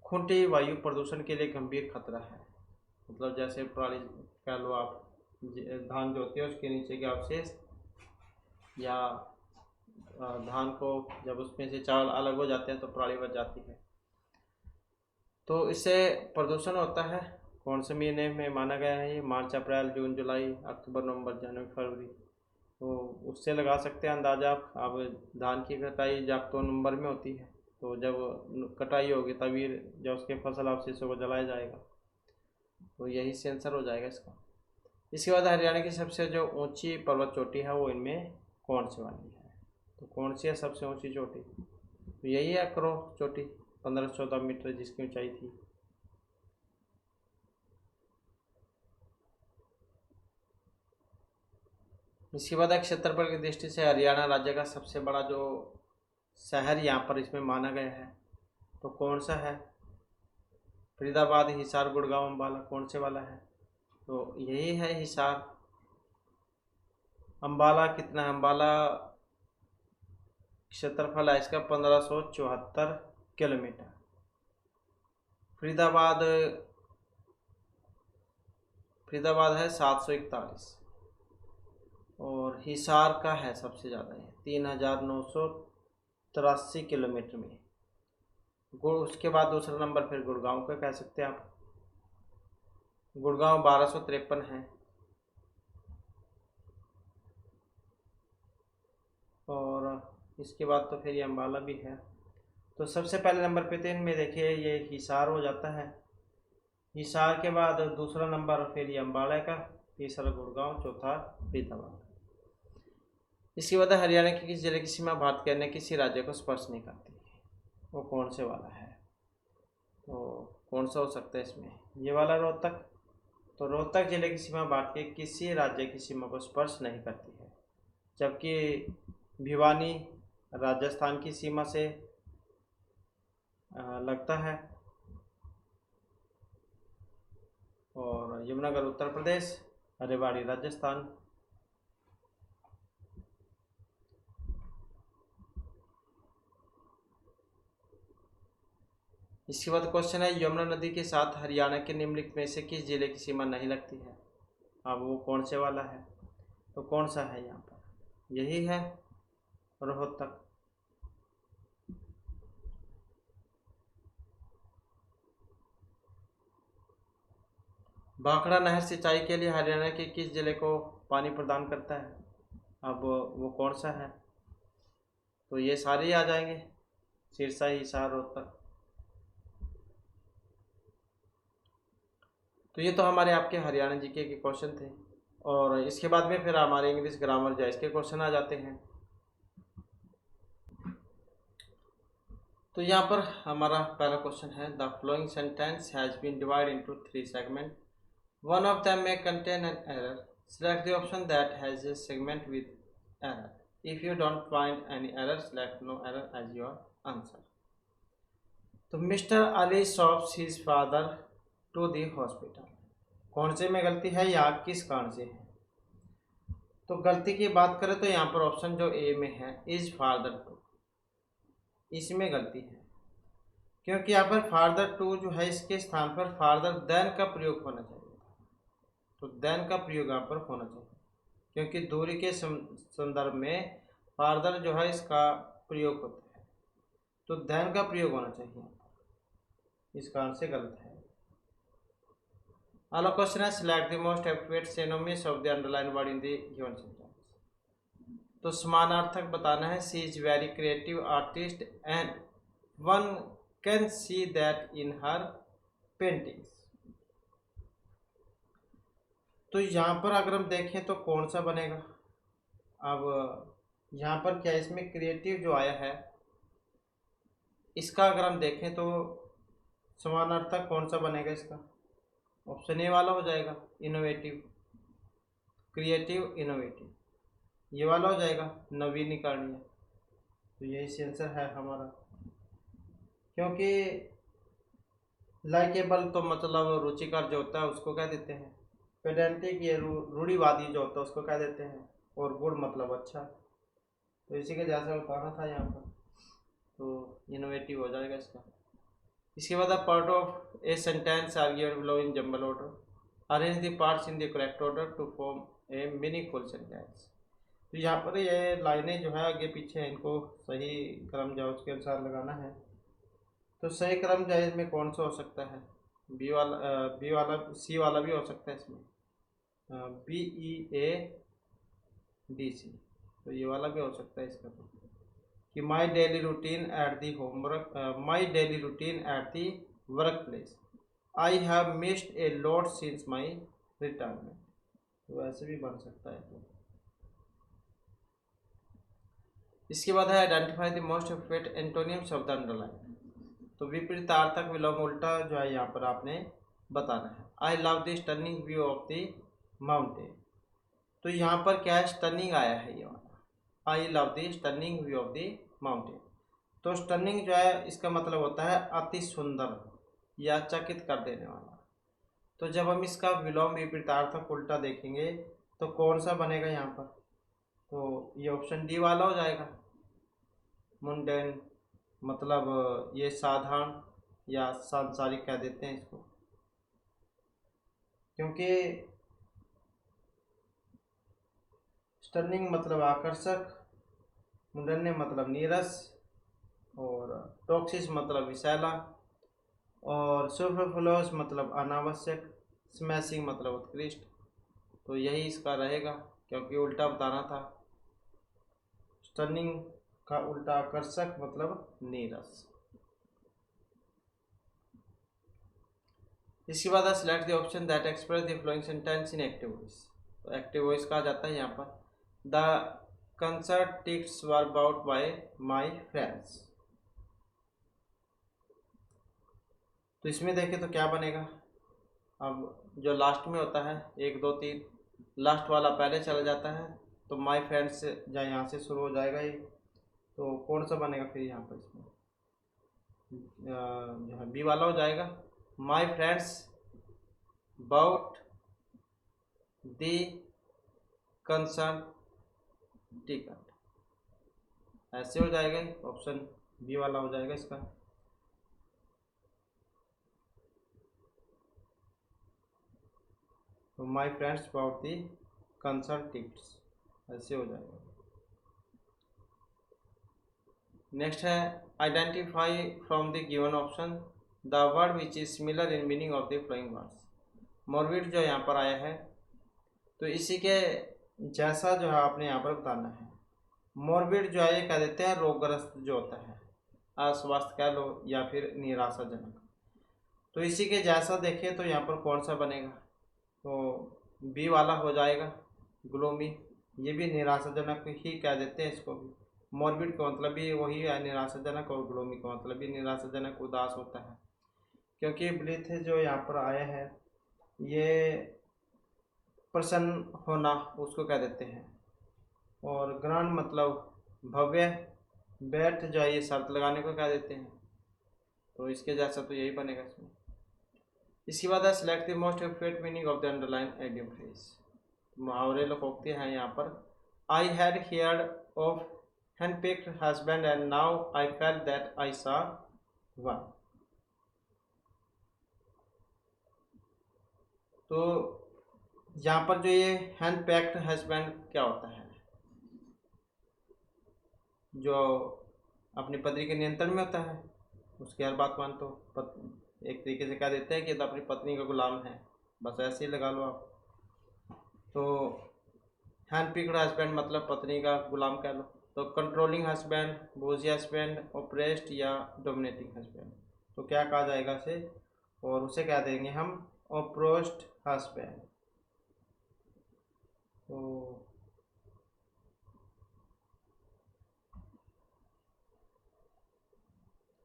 खूंटी वायु प्रदूषण के लिए गंभीर खतरा है? मतलब जैसे पराली कह लो आप, धान जो होती है उसके नीचे के अवशेष या धान को जब उसमें से चावल अलग हो जाते हैं तो पराली बच जाती है, तो इससे प्रदूषण होता है। कौन से महीने में माना गया है ये? मार्च, अप्रैल, जून, जुलाई, अक्टूबर, नवंबर, जनवरी, फरवरी। तो उससे लगा सकते हैं अंदाज़ा आप। अब धान की कटाई जब तो नवंबर में होती है, तो जब कटाई होगी तभी जब उसके फसल अवशेषों को जलाया जाएगा, तो यही से आंसर हो जाएगा इसका। इसके बाद हरियाणा की सबसे जो ऊंची पर्वत चोटी है वो इनमें कौन सी वाली है? तो कौन सी है सबसे ऊंची चोटी? तो यही है करो चोटी, 1514 मीटर जिसकी ऊंचाई थी। इसके बाद क्षेत्रफल की दृष्टि से हरियाणा राज्य का सबसे बड़ा जो शहर यहाँ पर इसमें माना गया है, तो कौन सा है? फरीदाबाद, हिसार, गुड़गांव, अम्बाला, कौन से वाला है? तो यही है हिसार। अम्बाला कितना है? अम्बाला क्षेत्रफल है इसका 1574 किलोमीटर। फरीदाबाद है 741 और हिसार का है सबसे ज़्यादा है 3983 किलोमीटर में। उसके बाद दूसरा नंबर फिर गुड़गांव का कह सकते हैं आप। गुड़गांव 1253 है और इसके बाद तो फिर ये अम्बाला भी है। तो सबसे पहले नंबर पे 3 में देखिए ये हिसार हो जाता है। हिसार के बाद दूसरा नंबर फिर ये अम्बाला का, तीसरा गुड़गांव, चौथा फरीदाबाद। इसके बाद हरियाणा की किस जिले की सीमा भारत के अन्य किसी राज्य को स्पर्श नहीं करती, वो कौन से वाला है? तो कौन सा हो सकता है इसमें? ये वाला रोहतक, तो रोहतक जिले की सीमा भारत के किसी राज्य की सीमा को स्पर्श नहीं करती है, जबकि भिवानी राजस्थान की सीमा से लगता है और यमुनानगर उत्तर प्रदेश, रेवाड़ी राजस्थान। इसके बाद क्वेश्चन है, यमुना नदी के साथ हरियाणा के निम्नलिखित में से किस जिले की सीमा नहीं लगती है? अब वो कौन से वाला है? तो कौन सा है यहाँ पर? यही है रोहतक। भाखड़ा नहर सिंचाई के लिए हरियाणा के किस जिले को पानी प्रदान करता है? अब वो कौन सा है? तो ये सारे ही आ जाएंगे, सिरसा, हिसार, रोहतक। तो ये तो हमारे आपके हरियाणा जीके के क्वेश्चन थे, और इसके बाद में फिर हमारे इंग्लिश ग्रामर जाइज के क्वेश्चन आ जाते हैं। तो यहाँ पर हमारा पहला क्वेश्चन है, the flowing sentence has been divided into 3 segment, one of them may contain an error, select the option that has a segment with error, if you don't find any error select no error as your answer। तो mister Ali shops his father to the hospital, कौन से में गलती है या किस कारण से है? तो गलती की बात करें तो यहाँ पर ऑप्शन जो ए में है, इज फादर टू, इसमें गलती है, क्योंकि यहाँ पर फादर टू जो है इसके स्थान पर फादर देन का प्रयोग होना चाहिए। तो देन का प्रयोग यहाँ पर होना चाहिए, क्योंकि दूरी के संदर्भ में फादर जो है इसका प्रयोग होता है, तो देन का प्रयोग होना चाहिए, इस कारण से गलत है। अगला क्वेश्चन है, select the most appropriate synonyms of the underline word in the given sentence. तो समानार्थक बताना है, she is very creative artist and one can see that in her paintings. तो यहाँ पर अगर हम देखें तो कौन सा बनेगा? अब यहाँ पर क्या इसमें क्रिएटिव जो आया है, इसका अगर हम देखें तो समानार्थक कौन सा बनेगा इसका? ऑप्शन ए वाला हो जाएगा, इनोवेटिव, क्रिएटिव इनोवेटिव, ये वाला हो जाएगा, नवीनीकरणीय। तो यही आंसर है हमारा, क्योंकि लाइकेबल तो मतलब रुचिकर जो होता है उसको क्या देते हैं, पेडेंटिक, ये रूढ़िवादी जो होता है उसको क्या देते हैं, और गुड मतलब अच्छा। तो इसी के जैसा बताना था यहाँ पर, तो इनोवेटिव हो जाएगा इसका। इसके बाद part of a sentence are given below in jumble order, arrange the parts in the correct order to form a meaningful sentence. तो यहाँ पर ये लाइनें जो है आगे पीछे हैं, इनको सही क्रम जाओ के अनुसार लगाना है। तो सही क्रम जायज में कौन सा हो सकता है? बी वाला सी वाला भी हो सकता है इसमें, BEADC, तो ये वाला भी हो सकता है इसका। तो कि my daily routine at the homework, my daily routine at the work place, I have missed a lot since my retirement, तो ऐसे भी बन सकता है। तो इसके बाद है, identify the most appropriate antonyms of the underline. तो विपरीतार्थक विलोम उल्टा जो है यहाँ पर आपने बताना है। I love the stunning view of the mountain, तो यहाँ पर क्या है, स्टनिंग आया है ये वाला, I love the stunning view of the mountain. तो स्टनिंग जो है इसका मतलब होता है अति सुंदर या चकित कर देने वाला। तो जब हम इसका विलोम विपरीतार्थक उल्टा देखेंगे तो कौन सा बनेगा यहाँ पर? तो ये ऑप्शन डी वाला हो जाएगा, मुंडेन, मतलब ये साधारण या सांसारिक कह देते हैं इसको, क्योंकि स्टनिंग मतलब आकर्षक, मुंडन्य मतलब नीरस, और टॉक्सिस मतलब विषैला, और सुपरफ्लुअस मतलब अनावश्यक, स्मैशिंग मतलब उत्कृष्ट। तो यही इसका रहेगा, क्योंकि उल्टा बताना था। स्टनिंग का उल्टा आकर्षक मतलब नीरस। इसके बाद select the option that express the flowing sentence in active voice. तो एक्टिव वॉइस कहा जाता है यहाँ पर, the concert tickets were bought by my friends. तो इसमें देखें तो क्या बनेगा? अब जो लास्ट में होता है 1 2 3, लास्ट वाला पहले चला जाता है। तो माय फ्रेंड्स जहाँ यहाँ से शुरू हो जाएगा ये, तो कौन सा बनेगा फिर यहाँ पर इसमें, जो है बी वाला हो जाएगा, my friends about the concern ticket, ऐसे हो जाएगा। ऑप्शन बी वाला हो जाएगा इसका। तो my friends about the concern tickets, ऐसे हो जाएगा। नेक्स्ट है identify from the given option the word which is similar in meaning of the following words. Morbid जो यहाँ पर आया है, तो इसी के जैसा जो है आपने यहाँ पर बताना है। मोरविड जो है ये कह देते हैं रोगग्रस्त जो होता है, अस्वस्थ कह लो या फिर निराशाजनक। तो इसी के जैसा देखें तो यहाँ पर कौन सा बनेगा, तो बी वाला हो जाएगा, ग्लोमी। ये भी निराशाजनक ही कह देते हैं इसको भी। मोरबिड का मतलब भी वही है निराशाजनक, और ग्लोमी का मतलब भी निराशाजनक उदास होता है। क्योंकि ब्लिथ जो यहाँ पर आया है ये प्रसन्न होना उसको कह देते हैं, और ग्रांड मतलब भव्य, बैठ जो है ये शर्त लगाने को कह देते हैं। तो इसके जैसा तो यही बनेगा इसमें। इसके बाद है select the most appropriate meaning of the underline idiom phrase. मुहावरे लोकोक्ति हैं यहाँ पर। I had heard of handpicked husband and now I felt that I saw one. तो यहाँ पर जो ये हैंड पैक्ड हस्बैंड क्या होता है, जो अपनी पत्नी के नियंत्रण में होता है, उसकी हर बात मान, तो एक तरीके से कह देते हैं कि तो अपनी पत्नी का गुलाम है, बस ऐसे ही लगा लो आप। तो हैंड पिक्ड हस्बैंड मतलब पत्नी का गुलाम कह लो। तो कंट्रोलिंग हस्बैंड, बोझी हस्बैंड, ऑपरेस्ड या डोमिनेटिंग हस्बैंड, तो क्या कहा जाएगा इसे, और उसे कह देंगे हम ऑप्रोस्ड हस्बैंड। तो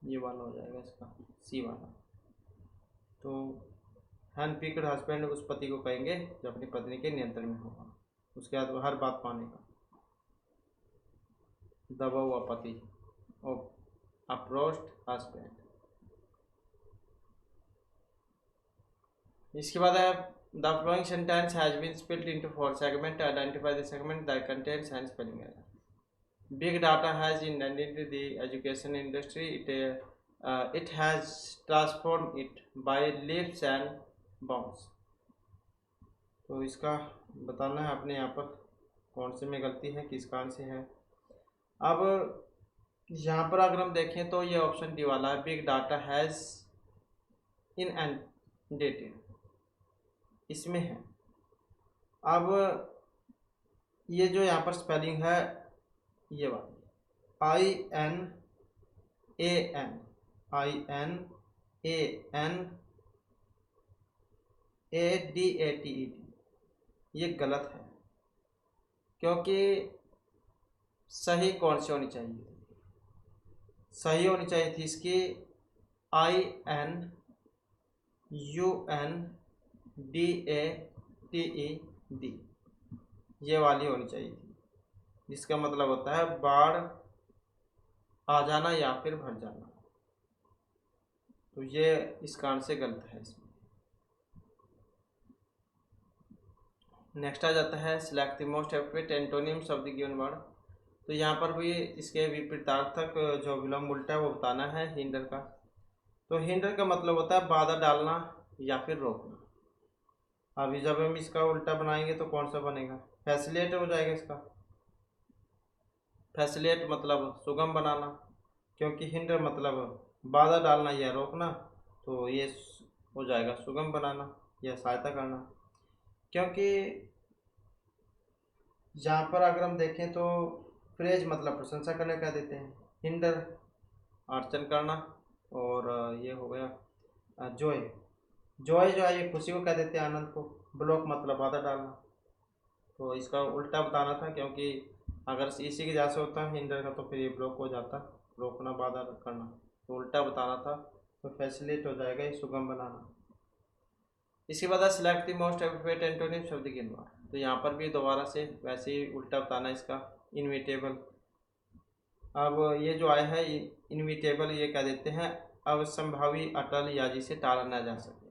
ये वाला हो जाएगा इसका, सी वाला। तो हैंड पिक्ड हस्बैंड उस पति को कहेंगे जो अपनी पत्नी के नियंत्रण में होगा, उसके बाद वो हर बात मानेगा। दबा हुआ पति, अप्रोच्ड हस्बैंड। इसके बाद है the flowing sentence has been split into 4 segment, identify the segment that contains and spelling error. Big data has inundated the education industry. It has transformed it by leaps and bounds. तो इसका बताना है अपने यहाँ पर कौन से में गलती है, किस कारण से है। अब यहाँ पर अगर हम देखें तो ये ऑप्शन डी वाला है, बिग डाटा हैज़ इनअंडेटेड, इसमें है। अब ये जो यहाँ पर स्पेलिंग है ये वाली INAN, INANADATED, ये गलत है। क्योंकि सही कौन सी होनी चाहिए थी, सही होनी चाहिए थी इसकी INUNDATED, ये वाली होनी चाहिए थी, जिसका मतलब होता है बाढ़ आ जाना या फिर भर जाना। तो ये इस कारण से गलत है इसमें। नेक्स्ट आ जाता है select the most appropriate antonyms of the given word. तो यहाँ पर भी इसके विपरीतार्थक जो विलोम उल्टा है वो बताना है हिंडर का। तो हिंडर का मतलब होता है बाधा डालना या फिर रोकना। अभी जब हम इसका उल्टा बनाएंगे तो कौन सा बनेगा, फैसिलिटेट हो जाएगा इसका। फैसिलिटेट मतलब सुगम बनाना, क्योंकि हिंडर मतलब बाधा डालना या रोकना, तो ये हो जाएगा सुगम बनाना या सहायता करना। क्योंकि यहाँ पर अगर हम देखें तो प्रेज मतलब प्रशंसा करने कह देते हैं, हिंडर अर्चन करना, और ये हो गया जॉय। जॉय जो है ये खुशी को कह देते हैं, आनंद को। ब्लॉक मतलब बाधा डालना, तो इसका उल्टा बताना था, क्योंकि अगर इसी के जैसे होता हिंडर का तो फिर ये ब्लॉक हो जाता, रोकना बाधा करना, तो उल्टा बताना था। तो फैसिलिटेट हो जाएगा ये सुगम बनाना। इसके बाद select the most appropriate antonyms of the given word. तो यहाँ पर भी दोबारा से वैसे ही उल्टा बताना इसका। इनविटेबल, अब ये जो आया है इनविटेबल, ये कह देते हैं अवसंभावी, अटल या जिसे टाला ना जा सके,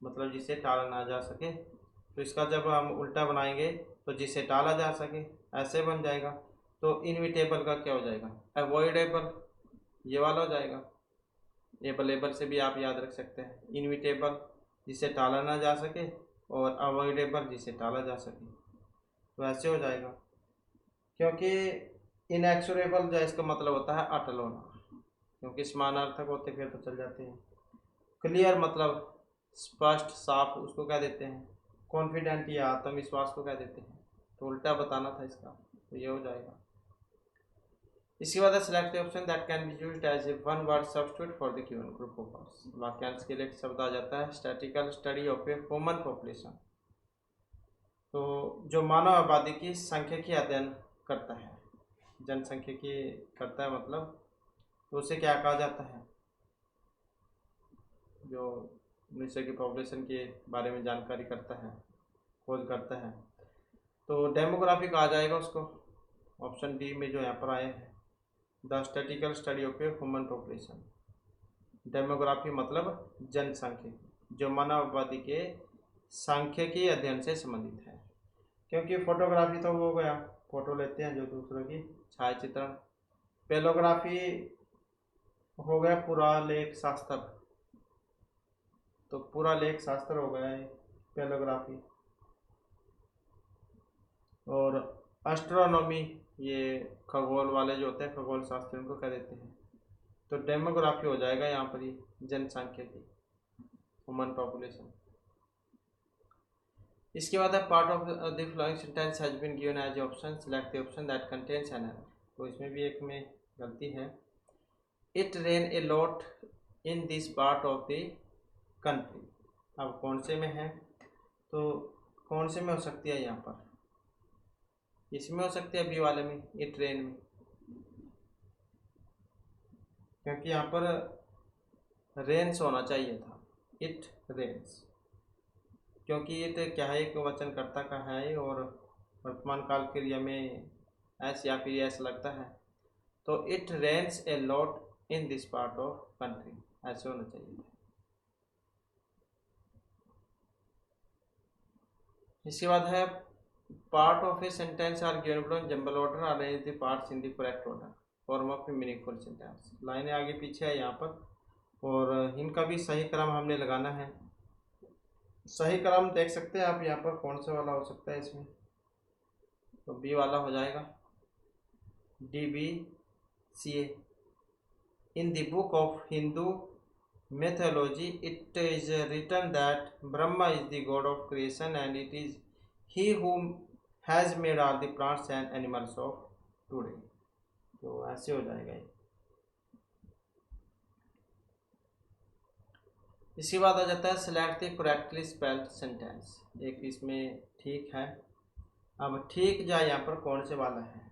मतलब जिसे टाला ना जा सके। तो इसका जब हम उल्टा बनाएंगे तो जिसे टाला जा सके ऐसे बन जाएगा। तो इनविटेबल का क्या हो जाएगा? अवॉइडेबल, ये वाला हो जाएगा। एबलेबल से भी आप याद रख सकते हैं। इनविटेबल जिसे टाला ना जा सके, और अवॉइडेबल जिसे टाला जा सके, तो ऐसे हो जाएगा। क्योंकि इनएक्सोरेबल जो इसका मतलब होता है अटल होना, क्योंकि समानार्थक होते फिर तो चल जाते हैं। क्लियर मतलब स्पष्ट साफ, उसको क्या देते हैं? कॉन्फिडेंट या आत्मविश्वास को क्या देते हैं? तो उल्टा बताना था इसका, तो ये हो जाएगा। इसके बाद select option that can be used as a one word substitute for the given group of words. वाक्यांश के लिए एक शब्द आ जाता है statical study of a human population. तो जो मानव आबादी की सांख्यिकी अध्ययन करता है, जनसंख्यिकी करता है मतलब, तो उसे क्या कहा जाता है? जो मनुष्य की पॉपुलेशन के बारे में जानकारी करता है, खोज करता है, तो डेमोग्राफी कहा जाएगा उसको। ऑप्शन डी में जो यहाँ पर आए हैं, the statistical study of a human population. Demography मतलब जनसांख्यिकी, जो मानव आबादी के सांख्यिकी अध्ययन से संबंधित है। क्योंकि फोटोग्राफी तो वो हो गया, फोटो लेते हैं जो दूसरों की, छाया चित्रण। पेलोग्राफी हो गया पूरा लेख शास्त्र, तो पूरा लेख शास्त्र हो गया है पेलोग्राफी। और एस्ट्रोनॉमी, ये खगोल वाले जो होते हैं, खगोल शास्त्र, उनको कह देते हैं। तो डेमोग्राफी हो जाएगा यहाँ पर ही जनसांख्यिकी, ह्यूमन पॉपुलेशन। इसके बाद है part of the following sentence has been given as option, select the option that contains an error. तो इसमें भी एक में गलती है। It rain a lot in this part of the country. अब कौन से में है? तो कौन से में हो सकती है? यहाँ पर इसमें हो सकती है, बी वाले में, इट रेन में, क्योंकि यहाँ पर रेन्स होना चाहिए था, इट रेन्स। क्योंकि ये तो क्या है, एक वचन कर्ता का है और वर्तमान काल क्रिया में एस या फिर एस लगता है। तो it rains a lot in this part of country, ऐसे होना चाहिए। इसके बाद है part of a sentence are given below in jumble order, arrange the parts in the correct order, form of a meaningful sentence. लाइनें आगे पीछे है यहाँ पर, और इनका भी सही क्रम हमने लगाना है। सही क्रम देख सकते हैं आप यहाँ पर, कौन सा वाला हो सकता है इसमें? तो बी वाला हो जाएगा, D B C A. In the book of Hindu mythology it is written that Brahma is the god of creation and it is he who has made all the plants and animals of today। तो ऐसे हो जाएगा ये। इसके बाद आ जाता है select the correctly spelled sentence. एक इसमें ठीक है। अब ठीक जाए यहाँ पर कौन से वाला है?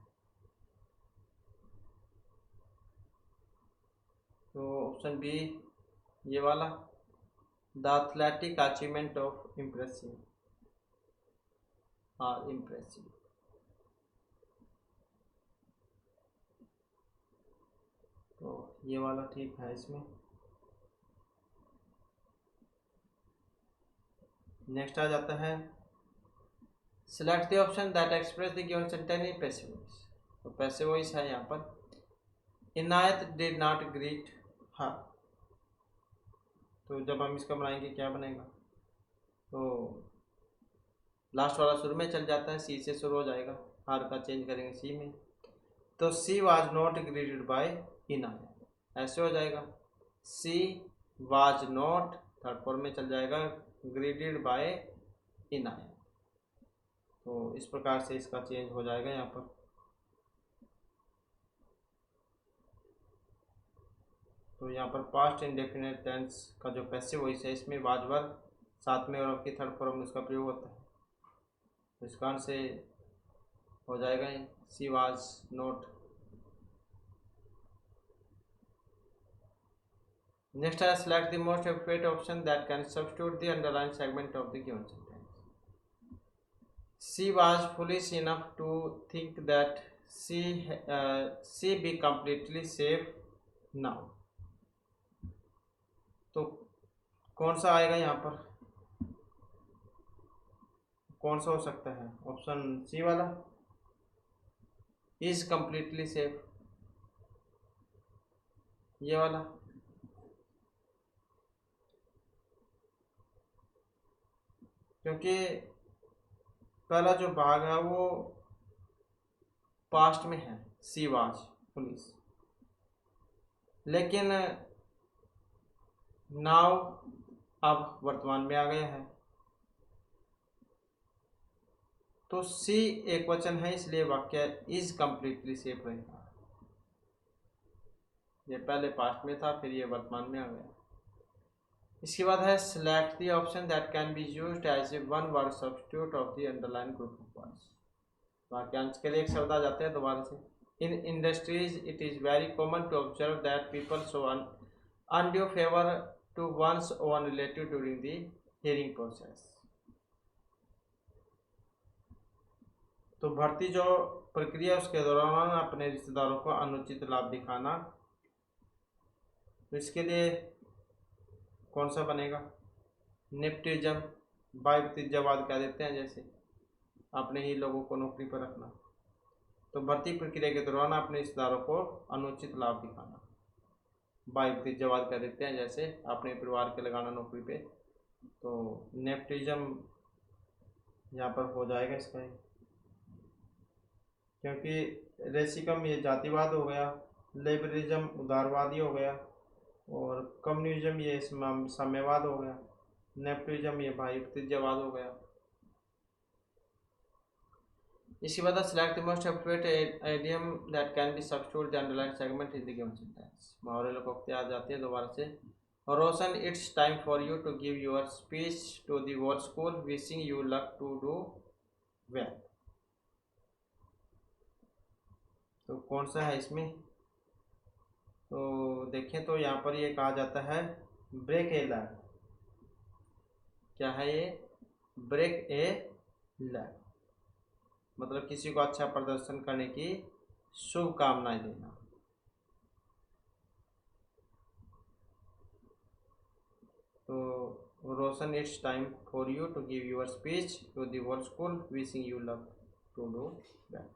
तो ऑप्शन बी, ये वाला, the athletic achievement of impressive और इम्प्रेसिव। तो ये वाला ठीक है इसमें। नेक्स्ट आ जाता है select the option that express the given sentence in passive voice. तो पैसिव वॉइस है यहाँ पर, इनायत डिड नॉट ग्रीट हर। तो जब हम इसका बनाएंगे क्या बनेगा? तो लास्ट वाला शुरू में चल जाता है, सी से शुरू हो जाएगा, हार का चेंज करेंगे सी में। तो she was not greeted by Inayat, ऐसे हो जाएगा। She was not, third form में चल जाएगा, ग्रीटेड बाय इनायत। तो इस प्रकार से इसका चेंज हो जाएगा यहाँ पर। तो यहाँ पर पास्ट इंडेफिनिट टेंस का जो पैसिव वॉइस है, इसमें वाज वर्ब साथ में और की थर्ड फॉर्म में उसका प्रयोग होता है। तो इस कारण से हो जाएगा सी वाज नॉट नेक्स्ट है select the most appropriate option that can substitute the underlined segment of the given sentence. She was foolish enough to think that she be completely safe now. तो कौन सा आएगा यहाँ पर, कौन सा हो सकता है? ऑप्शन सी वाला, इज कंप्लीटली सेफ, ये वाला। क्योंकि पहला जो भाग है वो पास्ट में है, सी वाज पुलिस, लेकिन नाउ अब वर्तमान में आ गया है, तो सी एक वचन है, इसलिए वाक्य इज कंप्लीटली सेफ रहेगा। ये पहले पास्ट में था, फिर ये वर्तमान में आ गया। इसके बाद है select the option that can be used as a one word substitute of the underline group of words. वाक्यांश के लिए एक शब्द आ जाते हैं दोबारा से। In industries it is very common to observe that people show undue favour to one's own relative during the hearing process. तो भर्ती जो प्रक्रिया उसके दौरान अपने रिश्तेदारों को अनुचित लाभ दिखाना, तो इसके लिए कौन सा बनेगा? नेपोटिज्म, बापतिजवाद कह देते हैं, जैसे अपने ही लोगों को नौकरी पर रखना। तो भर्ती प्रक्रिया के दौरान अपने रिश्तेदारों को अनुचित लाभ दिखाना, बापतिजवाद कह देते हैं, जैसे अपने परिवार के लगाना नौकरी पे। तो नेपोटिज्म यहाँ पर हो जाएगा इसका ही, क्योंकि रेसिज्म ये जातिवाद हो गया, लिबरलिज्म उदारवादी हो गया, और कम्युनिज्म ये साम्यवाद हो गया, नेपोटिज्म ये बापतिजवाद हो गया। इसके बाद select the most appropriate idiom that can be substitute the underline segment in the given sentence. मुहावरे लोकोक्ति आ जाती है दोबारा से। Roshan, it's time for you to give your speech to the whole school, wishing you luck to do well. तो कौन सा है इसमें? तो देखें तो यहाँ पर ये कहा जाता है ब्रेक ए लैग। क्या है ये? ब्रेक ए लैग मतलब किसी को अच्छा प्रदर्शन करने की शुभकामनाएं देना। तो Roshan, it's time for you to give your speech to the whole school, wishing you luck to do well.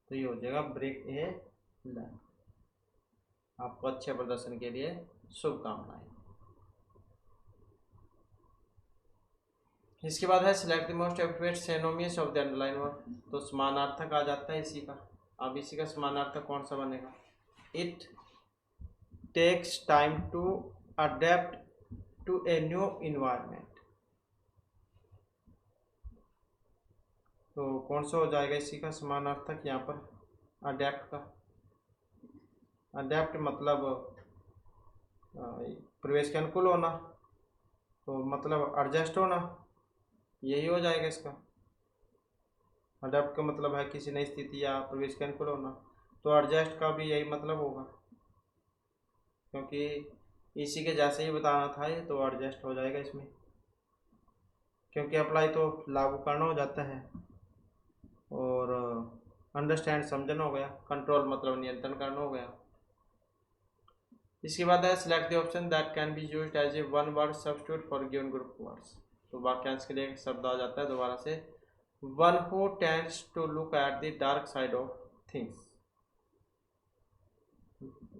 तो ये हो जाएगा ब्रेक ए लैग, आपको अच्छे प्रदर्शन के लिए शुभकामनाएं। इसके बाद है select the most appropriate synonyms of the underline word. तो समानार्थक आ जाता है इसी का। अब इसी का समानार्थक कौन सा बनेगा? It takes time to adapt to a new environment. तो कौन सा हो जाएगा इसी का समानार्थक यहाँ पर? अडेप्ट का। अडेप्ट मतलब प्रवेश के अनुकूल होना, तो मतलब एडजस्ट होना, यही हो जाएगा इसका। अडेप्ट का मतलब है किसी नई स्थिति या प्रवेश के अनुकूल होना, तो एडजस्ट का भी यही मतलब होगा, क्योंकि इसी के जैसे ही बताना था ये, तो एडजस्ट हो जाएगा इसमें, क्योंकि अप्लाई तो लागू करना हो जाता है, और अंडरस्टैंड समझना हो गया, कंट्रोल मतलब नियंत्रण करना हो गया। इसके बाद है select the option that can be used as a one word substitute for given group words. तो वाक्यांश के लिए एक शब्द आ जाता है दोबारा से। One who tends to look at the dark side of things.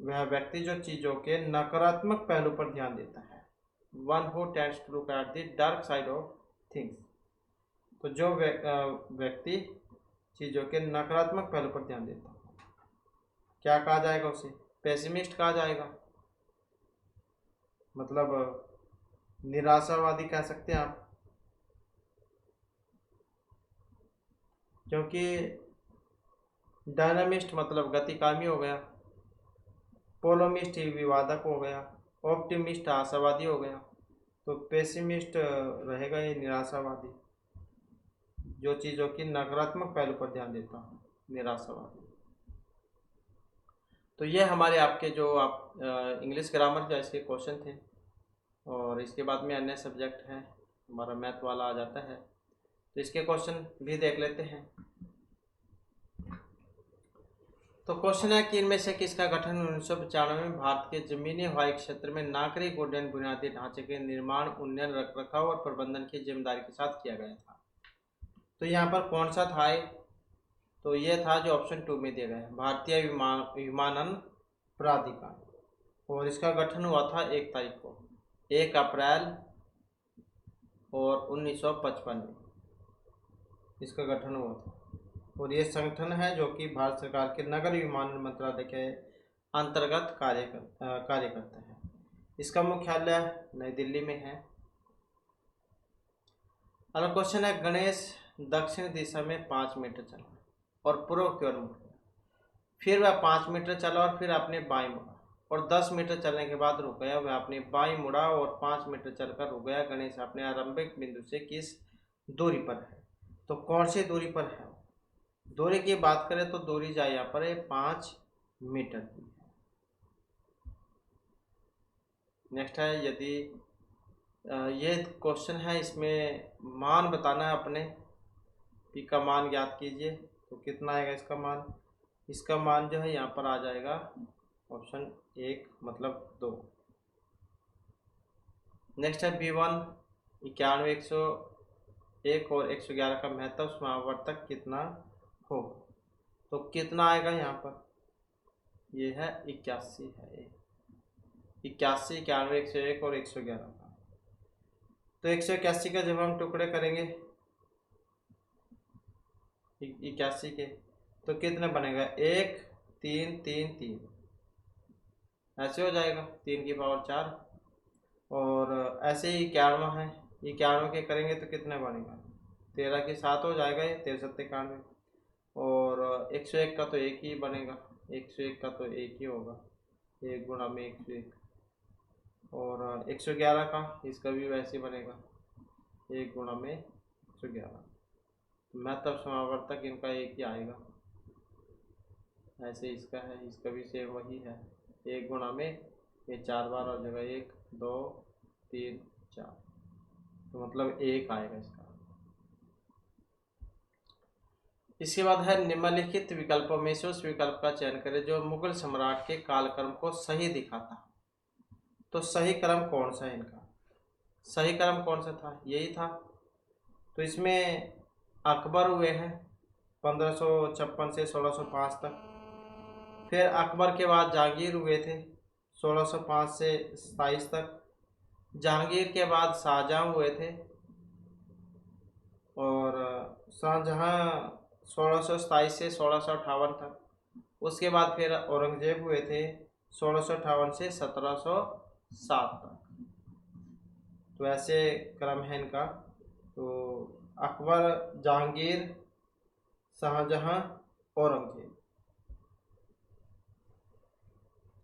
वह व्यक्ति जो चीजों के नकारात्मक पहलू पर ध्यान देता है। One who tends to look at the dark side of things. तो जो व्यक्ति चीजों के नकारात्मक पहलू पर ध्यान देता है, क्या कहा जाएगा उसे? पेसिमिस्ट कहा जाएगा, मतलब निराशावादी कह सकते हैं आप, क्योंकि डायनामिस्ट मतलब गतिकामी हो गया, पोलोमिस्ट ही विवादक हो गया, ऑप्टिमिस्ट आशावादी हो गया, तो पेसिमिस्ट रहेगा ये निराशावादी, जो चीज़ों की नकारात्मक पहलू पर ध्यान देता हूँ, निराशावादी। तो ये हमारे आपके जो आप इंग्लिश ग्रामर जो इसके क्वेश्चन थे, और इसके बाद में अन्य सब्जेक्ट है हमारा मैथ वाला आ जाता है, तो इसके क्वेश्चन भी देख लेते हैं। तो क्वेश्चन है कि इनमें से किसका गठन 1995 में भारत के जमीनी हवाई क्षेत्र में नागरिक उड्डयन बुनियादी ढांचे के निर्माण, उन्नयन, रखरखाव और प्रबंधन की जिम्मेदारी के साथ किया गया था। तो यहाँ पर कौन सा था? तो ये था जो ऑप्शन 2 में दिया गया है, भारतीय विमानन प्राधिकरण, और इसका गठन हुआ था 1 तारीख को, 1 अप्रैल और 1955 में इसका गठन हुआ था। और ये संगठन है जो कि भारत सरकार के नगर विमानन मंत्रालय के अंतर्गत कार्य करता है। इसका मुख्यालय नई दिल्ली में है। अगला क्वेश्चन है, गणेश दक्षिण दिशा में 5 मीटर चला और पूर्व की ओर मुड़ गया, फिर वह 5 मीटर चला और फिर अपने बाएं मुड़ा और 10 मीटर चलने के बाद रुक गया। वह अपने बाएं मुड़ा और 5 मीटर चलकर रुक गया। गणेश अपने आरंभिक बिंदु से किस दूरी पर है? तो कौन सी दूरी पर है? दूरी की बात करें तो दूरी जाए यहाँ पर 5 मीटर की है। नेक्स्ट है, यदि ये क्वेश्चन है, इसमें मान बताना है अपने, पी का मान ज्ञात कीजिए। तो कितना आएगा इसका मान? इसका मान जो है यहाँ पर आ जाएगा ऑप्शन 1 मतलब 2। नेक्स्ट है V1 91, 101 और 111 का महत्व समावर्तक कितना हो? तो कितना आएगा यहाँ पर? ये है 81 है, 81, 91, 101 और 111 का। तो 181 का जब हम टुकड़े करेंगे 81 के, तो कितने बनेगा? 1 3 3 3, ऐसे हो जाएगा 3 की पावर 4। और ऐसे ही 91 है, 91 के करेंगे तो कितने बनेगा? 13 की 7 हो जाएगा, ये 13 7 91। और 101 का तो 1 ही बनेगा, 101 का तो 1 ही होगा, 1 गुणा में 101। और 111 का, इसका भी वैसे बनेगा, 1 गुणा में 111। महत्व समावर्तक इनका 1 ही आएगा। ऐसे इसका है, इसका भी सेम वही है, 1 गुणा में ये 4 बार हो जाएगा, 1 2 3 4, तो मतलब 1 आएगा इसका। इसके बाद है, निम्नलिखित विकल्पों में से उस विकल्प का चयन करें जो मुगल सम्राट के कालक्रम को सही दिखाता। तो सही क्रम कौन सा है इनका? सही क्रम कौन सा था? यही था। तो इसमें अकबर हुए हैं 1556 से 1605 तक, फिर अकबर के बाद जहांगीर हुए थे 1605 से 27 तक, जहांगीर के बाद शाहजहां हुए थे, और शाहजहां 1627 से 1658 तक, उसके बाद फिर औरंगजेब हुए थे 1658 से 1707 तक। तो ऐसे क्रम है इनका। तो अकबर, जहांगीर, शाहजहां, औरंगजेब,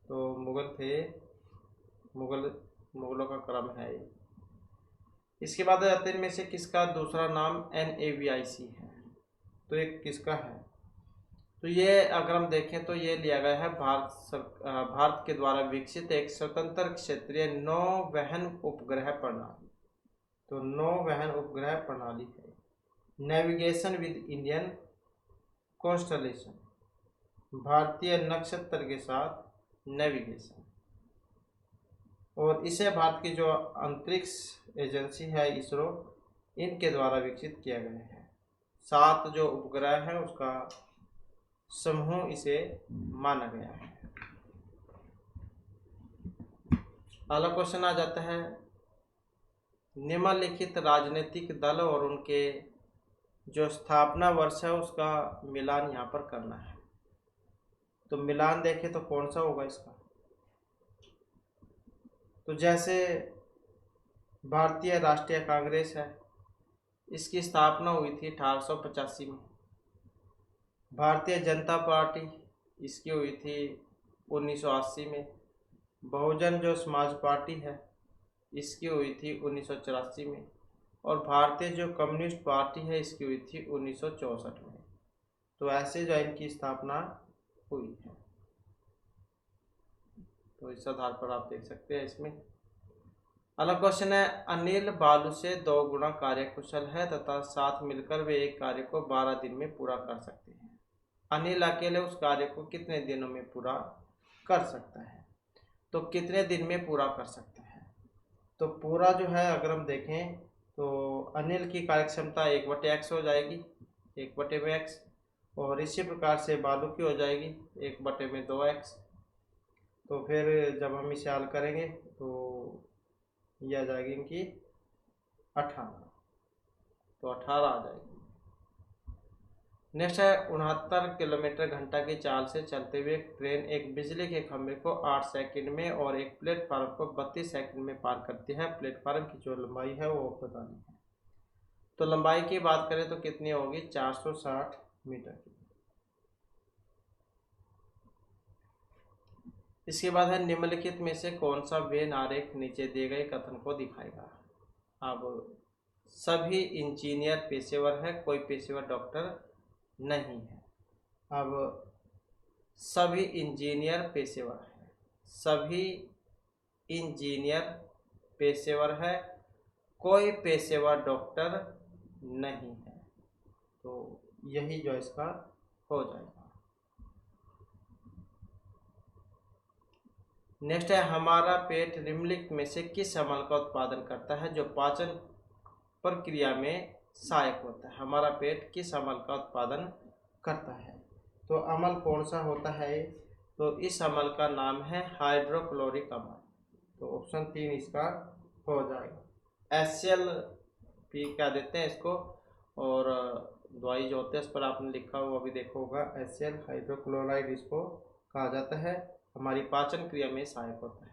तो मुगल थे, मुगलों का क्रम है ये। इसके बाद आते हैं, इनमें से किसका दूसरा नाम NAVIC है? तो ये किसका है? तो ये अगर हम देखें तो ये लिया गया है भारत के द्वारा विकसित एक स्वतंत्र क्षेत्रीय नौवहन उपग्रह प्रणाली। तो नौवहन उपग्रह प्रणाली है, नेविगेशन विद इंडियन कॉन्स्टलेशन, भारतीय नक्षत्र के साथ नेविगेशन। और इसे भारत की जो अंतरिक्ष एजेंसी है इसरो, इनके द्वारा विकसित किया गया है। 7 जो उपग्रह है उसका समूह इसे माना गया है। अगला क्वेश्चन आ जाता है, निम्नलिखित राजनीतिक दल और उनके जो स्थापना वर्ष है उसका मिलान यहाँ पर करना है। तो मिलान देखें तो कौन सा होगा इसका? तो जैसे भारतीय राष्ट्रीय कांग्रेस है, इसकी स्थापना हुई थी 1885 में। भारतीय जनता पार्टी, इसकी हुई थी 1980 में। बहुजन जो समाज पार्टी है, इसकी हुई थी 1984 में। और भारतीय जो कम्युनिस्ट पार्टी है, इसकी हुई थी 1964 में। तो ऐसे जो इनकी स्थापना हुई है। तो इस आधार पर आप देख सकते हैं इसमें। अगला क्वेश्चन है, अनिल बालू से 2 गुना कार्यकुशल है तथा साथ मिलकर वे एक कार्य को 12 दिन में पूरा कर सकते हैं। अनिल अकेले उस कार्य को कितने दिनों में पूरा कर सकता है? तो कितने दिन में पूरा कर सकता है? तो पूरा जो है अगर हम देखें तो अनिल की कार्यक्षमता 1/x हो जाएगी, 1/x, और इसी प्रकार से बालू की हो जाएगी 1/2x। तो फिर जब हम इसे हल करेंगे तो यह आ जाएगी इनकी 18, तो 18 आ जाएगी। नेक्स्ट है, 69 किलोमीटर घंटा की चाल से चलते हुए ट्रेन एक बिजली के खंभे को 8 सेकंड में और एक प्लेटफार्म को 32 सेकंड में पार करती है। प्लेटफार्म की जो लंबाई है वो बतानी है। तो लंबाई की बात करें तो कितनी होगी? 460 मीटर की। इसके बाद है, निम्नलिखित में से कौन सा वेन आरेख नीचे दिए गए कथन को दिखाएगा? अब सभी इंजीनियर पेशेवर है, कोई पेशेवर डॉक्टर नहीं है। अब सभी इंजीनियर पेशेवर है, सभी इंजीनियर पेशेवर है, कोई पेशेवर डॉक्टर नहीं है। तो यही जो इसका हो जाएगा। नेक्स्ट है, हमारा पेट निम्नलिखित में से किस अमल का उत्पादन करता है जो पाचन प्रक्रिया में सहायक होता है? हमारा पेट किस अमल का उत्पादन करता है? तो अमल कौन सा होता है? तो इस अमल का नाम है हाइड्रोक्लोरिक अमल। तो ऑप्शन 3 इसका हो जाएगा। HCl क्या देते हैं इसको, और दवाई जो होते हैं उस पर आपने लिखा हुआ अभी देखा होगा, HCl हाइड्रोक्लोराइड इसको कहा जाता है, हमारी पाचन क्रिया में सहायक होता है।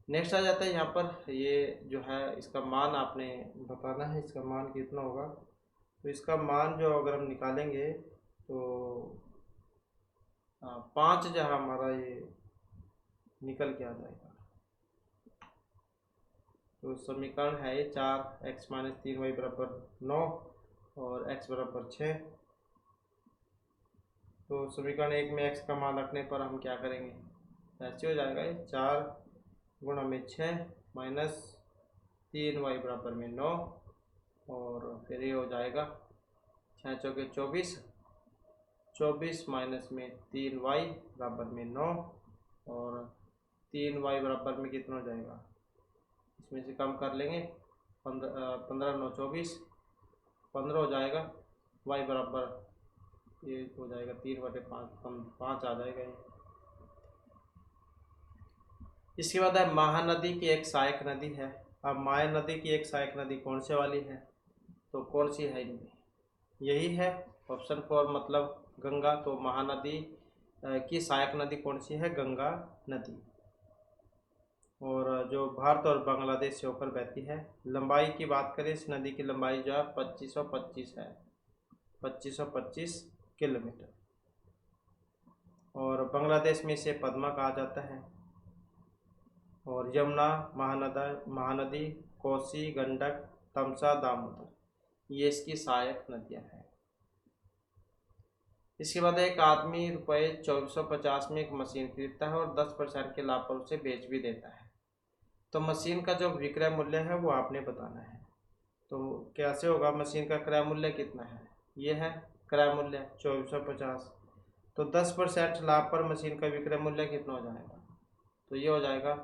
नेक्स्ट आ जाता है यहाँ पर, ये जो है इसका मान आपने बताना है, इसका मान कितना होगा। तो इसका मान जो अगर हम निकालेंगे तो 5 जो हमारा ये निकल के आ जाएगा। तो समीकरण है ये 4x - 3y = 9 और x = 6। तो समीकरण 1 में x का मान रखने पर हम क्या करेंगे? ऐसे हो जाएगा, 4 × 6 - 3y = 9, और फिर ये हो जाएगा 6 × 4 = 24 - 3y = 9, और 3y बराबर में कितना हो जाएगा? इसमें से कम कर लेंगे, 15 9 24, 15 हो जाएगा। y बराबर ये हो जाएगा 3/5, 5 आ जाएगा ये। इसके बाद है, महानदी की एक सहायक नदी है। अब महानदी की एक सहायक नदी कौन से वाली है? तो कौन सी है इनमें? यही है ऑप्शन 4, मतलब गंगा। तो महानदी की सहायक नदी कौन सी है? गंगा नदी, और जो भारत और बांग्लादेश से होकर बहती है। लंबाई की बात करें, इस नदी की लंबाई जो है 2525 है, 2525 किलोमीटर, और बांग्लादेश में इसे पद्मा कहा जाता है। और यमुना, महानदी, कोसी, गंडक, तमसा, दामोदर, ये इसकी सहायक नदियां हैं। इसके बाद एक आदमी ₹2450 में एक मशीन खरीदता है और 10% के लाभ पर उसे बेच भी देता है। तो मशीन का जो विक्रय मूल्य है वो आपने बताना है। तो कैसे होगा? मशीन का क्रय मूल्य कितना है? ये है क्रय मूल्य 2450, तो 10% लाभ पर मशीन का विक्रय मूल्य कितना हो जाएगा? तो ये हो जाएगा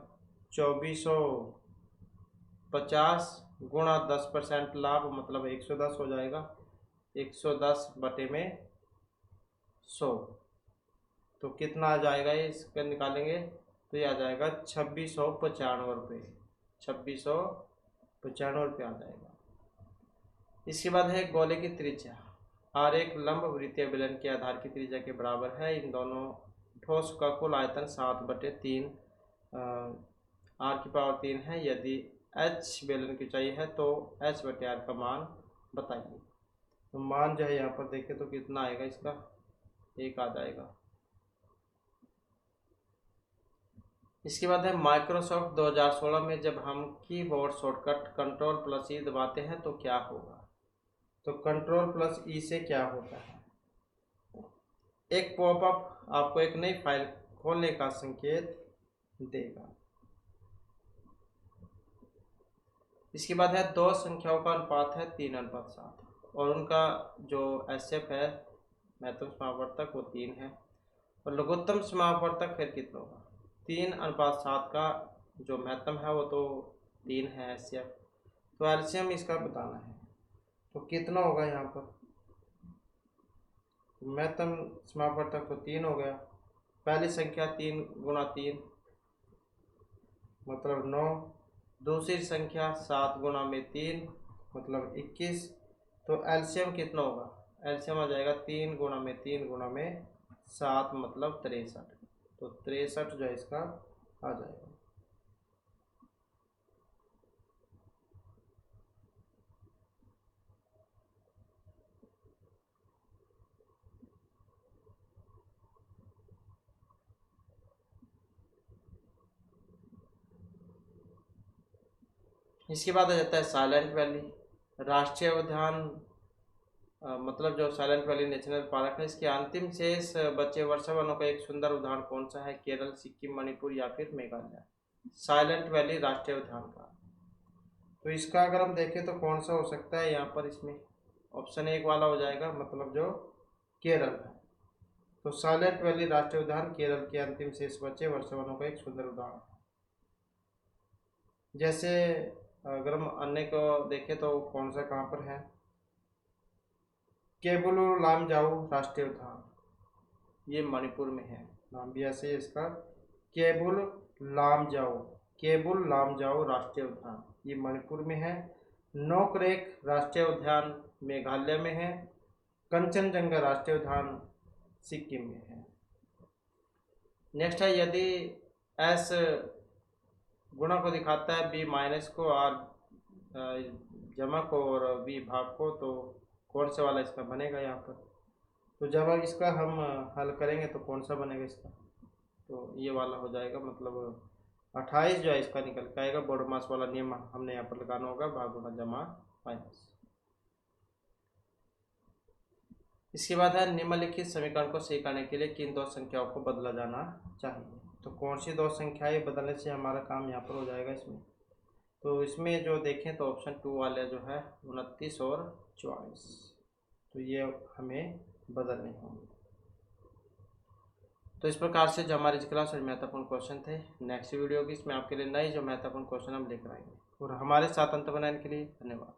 2450 गुणा 10% लाभ, मतलब 110 हो जाएगा, 110/100। तो कितना आ जाएगा ये? इसका निकालेंगे तो ये आ जाएगा 2695 रुपये, 2695 रुपये आ जाएगा। इसके बाद है, गोले की त्रिज्या आर एक लंब वृत्तीय बेलन के आधार की त्रिज्या के बराबर है। इन दोनों ठोस का कुल आयतन 7/3 r³ है। यदि h बेलन की ऊंचाई है तो h/r का मान बताइए। तो मान जो है यहाँ पर देखें तो कितना आएगा? इसका 1 आ जाएगा। इसके बाद है, माइक्रोसॉफ्ट 2016 में जब हम कीबोर्ड शॉर्टकट Ctrl+E दबाते हैं तो क्या होगा? तो Ctrl+E से क्या होता है? एक पॉपअप आपको एक नई फाइल खोलने का संकेत देगा। इसके बाद है दो संख्याओं का अनुपात है 3:7 और उनका जो एचसीएफ है महत्तम समापवर्तक वो 3 है और लघुत्तम समापवर्तक फिर कितना होगा। 3:7 का जो महत्तम है वो तो 3 है एचसीएफ, तो एलसीएम इसका बताना है तो कितना होगा यहाँ पर। महत्तम समापवर्तक तो 3 हो गया, पहली संख्या 3 गुणा 3 मतलब 9, दूसरी संख्या 7 गुणा में 3 मतलब 21, तो एलसीएम कितना होगा। एलसीएम आ जाएगा 3 गुणा में 3 गुणा में 7 मतलब 63, तो 63 जो है इसका आ जाएगा। इसके बाद आ जाता है साइलेंट वैली। राष्ट्रीय उद्यान मतलब जो साइलेंट वैली नेशनल पार्क है, इसके अंतिम शेष बचे वर्षावनों का एक सुंदर उदाहरण कौन सा है। केरल, सिक्किम, मणिपुर या फिर मेघालय। साइलेंट वैली राष्ट्रीय उद्यान का, तो इसका अगर हम देखें तो कौन सा हो सकता है यहाँ पर। इसमें ऑप्शन 1 वाला हो जाएगा, मतलब जो केरल है। तो साइलेंट वैली राष्ट्रीय उद्यान केरल के अंतिम शेष बचे वर्षावनों का एक सुंदर उदाहरण। जैसे अगर हम अन्य को देखें तो कौन सा कहाँ पर है। केबुलु लामजाऊ राष्ट्रीय उद्यान, ये मणिपुर में है, नाम भी ऐसे ही इसका केबुल लामजाऊ। केबुल लामजाऊ राष्ट्रीय उद्यान ये मणिपुर में है। नोकरेक राष्ट्रीय उद्यान मेघालय में है। कंचनजंगा राष्ट्रीय उद्यान सिक्किम में है। नेक्स्ट है, यदि एस गुणा को दिखाता है, बी माइनस को, आर जमा को और बी भाग को, तो कौन सा वाला इसका बनेगा यहाँ पर। तो जब इसका हम हल करेंगे तो कौन सा बनेगा इसका, तो ये वाला हो जाएगा, मतलब 28 जो है इसका निकल के आएगा। बोडोमास वाला नियम हमने यहाँ पर लगाना होगा, भाग गुणा जमा माइनस। इसके बाद है निम्नलिखित समीकरण को सही करने के लिए किन दो संख्याओं को बदला जाना चाहिए। तो कौन सी दो संख्याएं बदलने से हमारा काम यहाँ पर हो जाएगा इसमें। तो इसमें जो देखें तो ऑप्शन 2 वाले जो है 29 और 44, तो ये हमें बदलने होंगे। तो इस प्रकार से जो हमारी क्लास में महत्वपूर्ण क्वेश्चन थे, नेक्स्ट वीडियो की इसमें आपके लिए नए जो महत्वपूर्ण क्वेश्चन हम लेकर आएंगे। और हमारे साथ अंत बनाने के लिए धन्यवाद।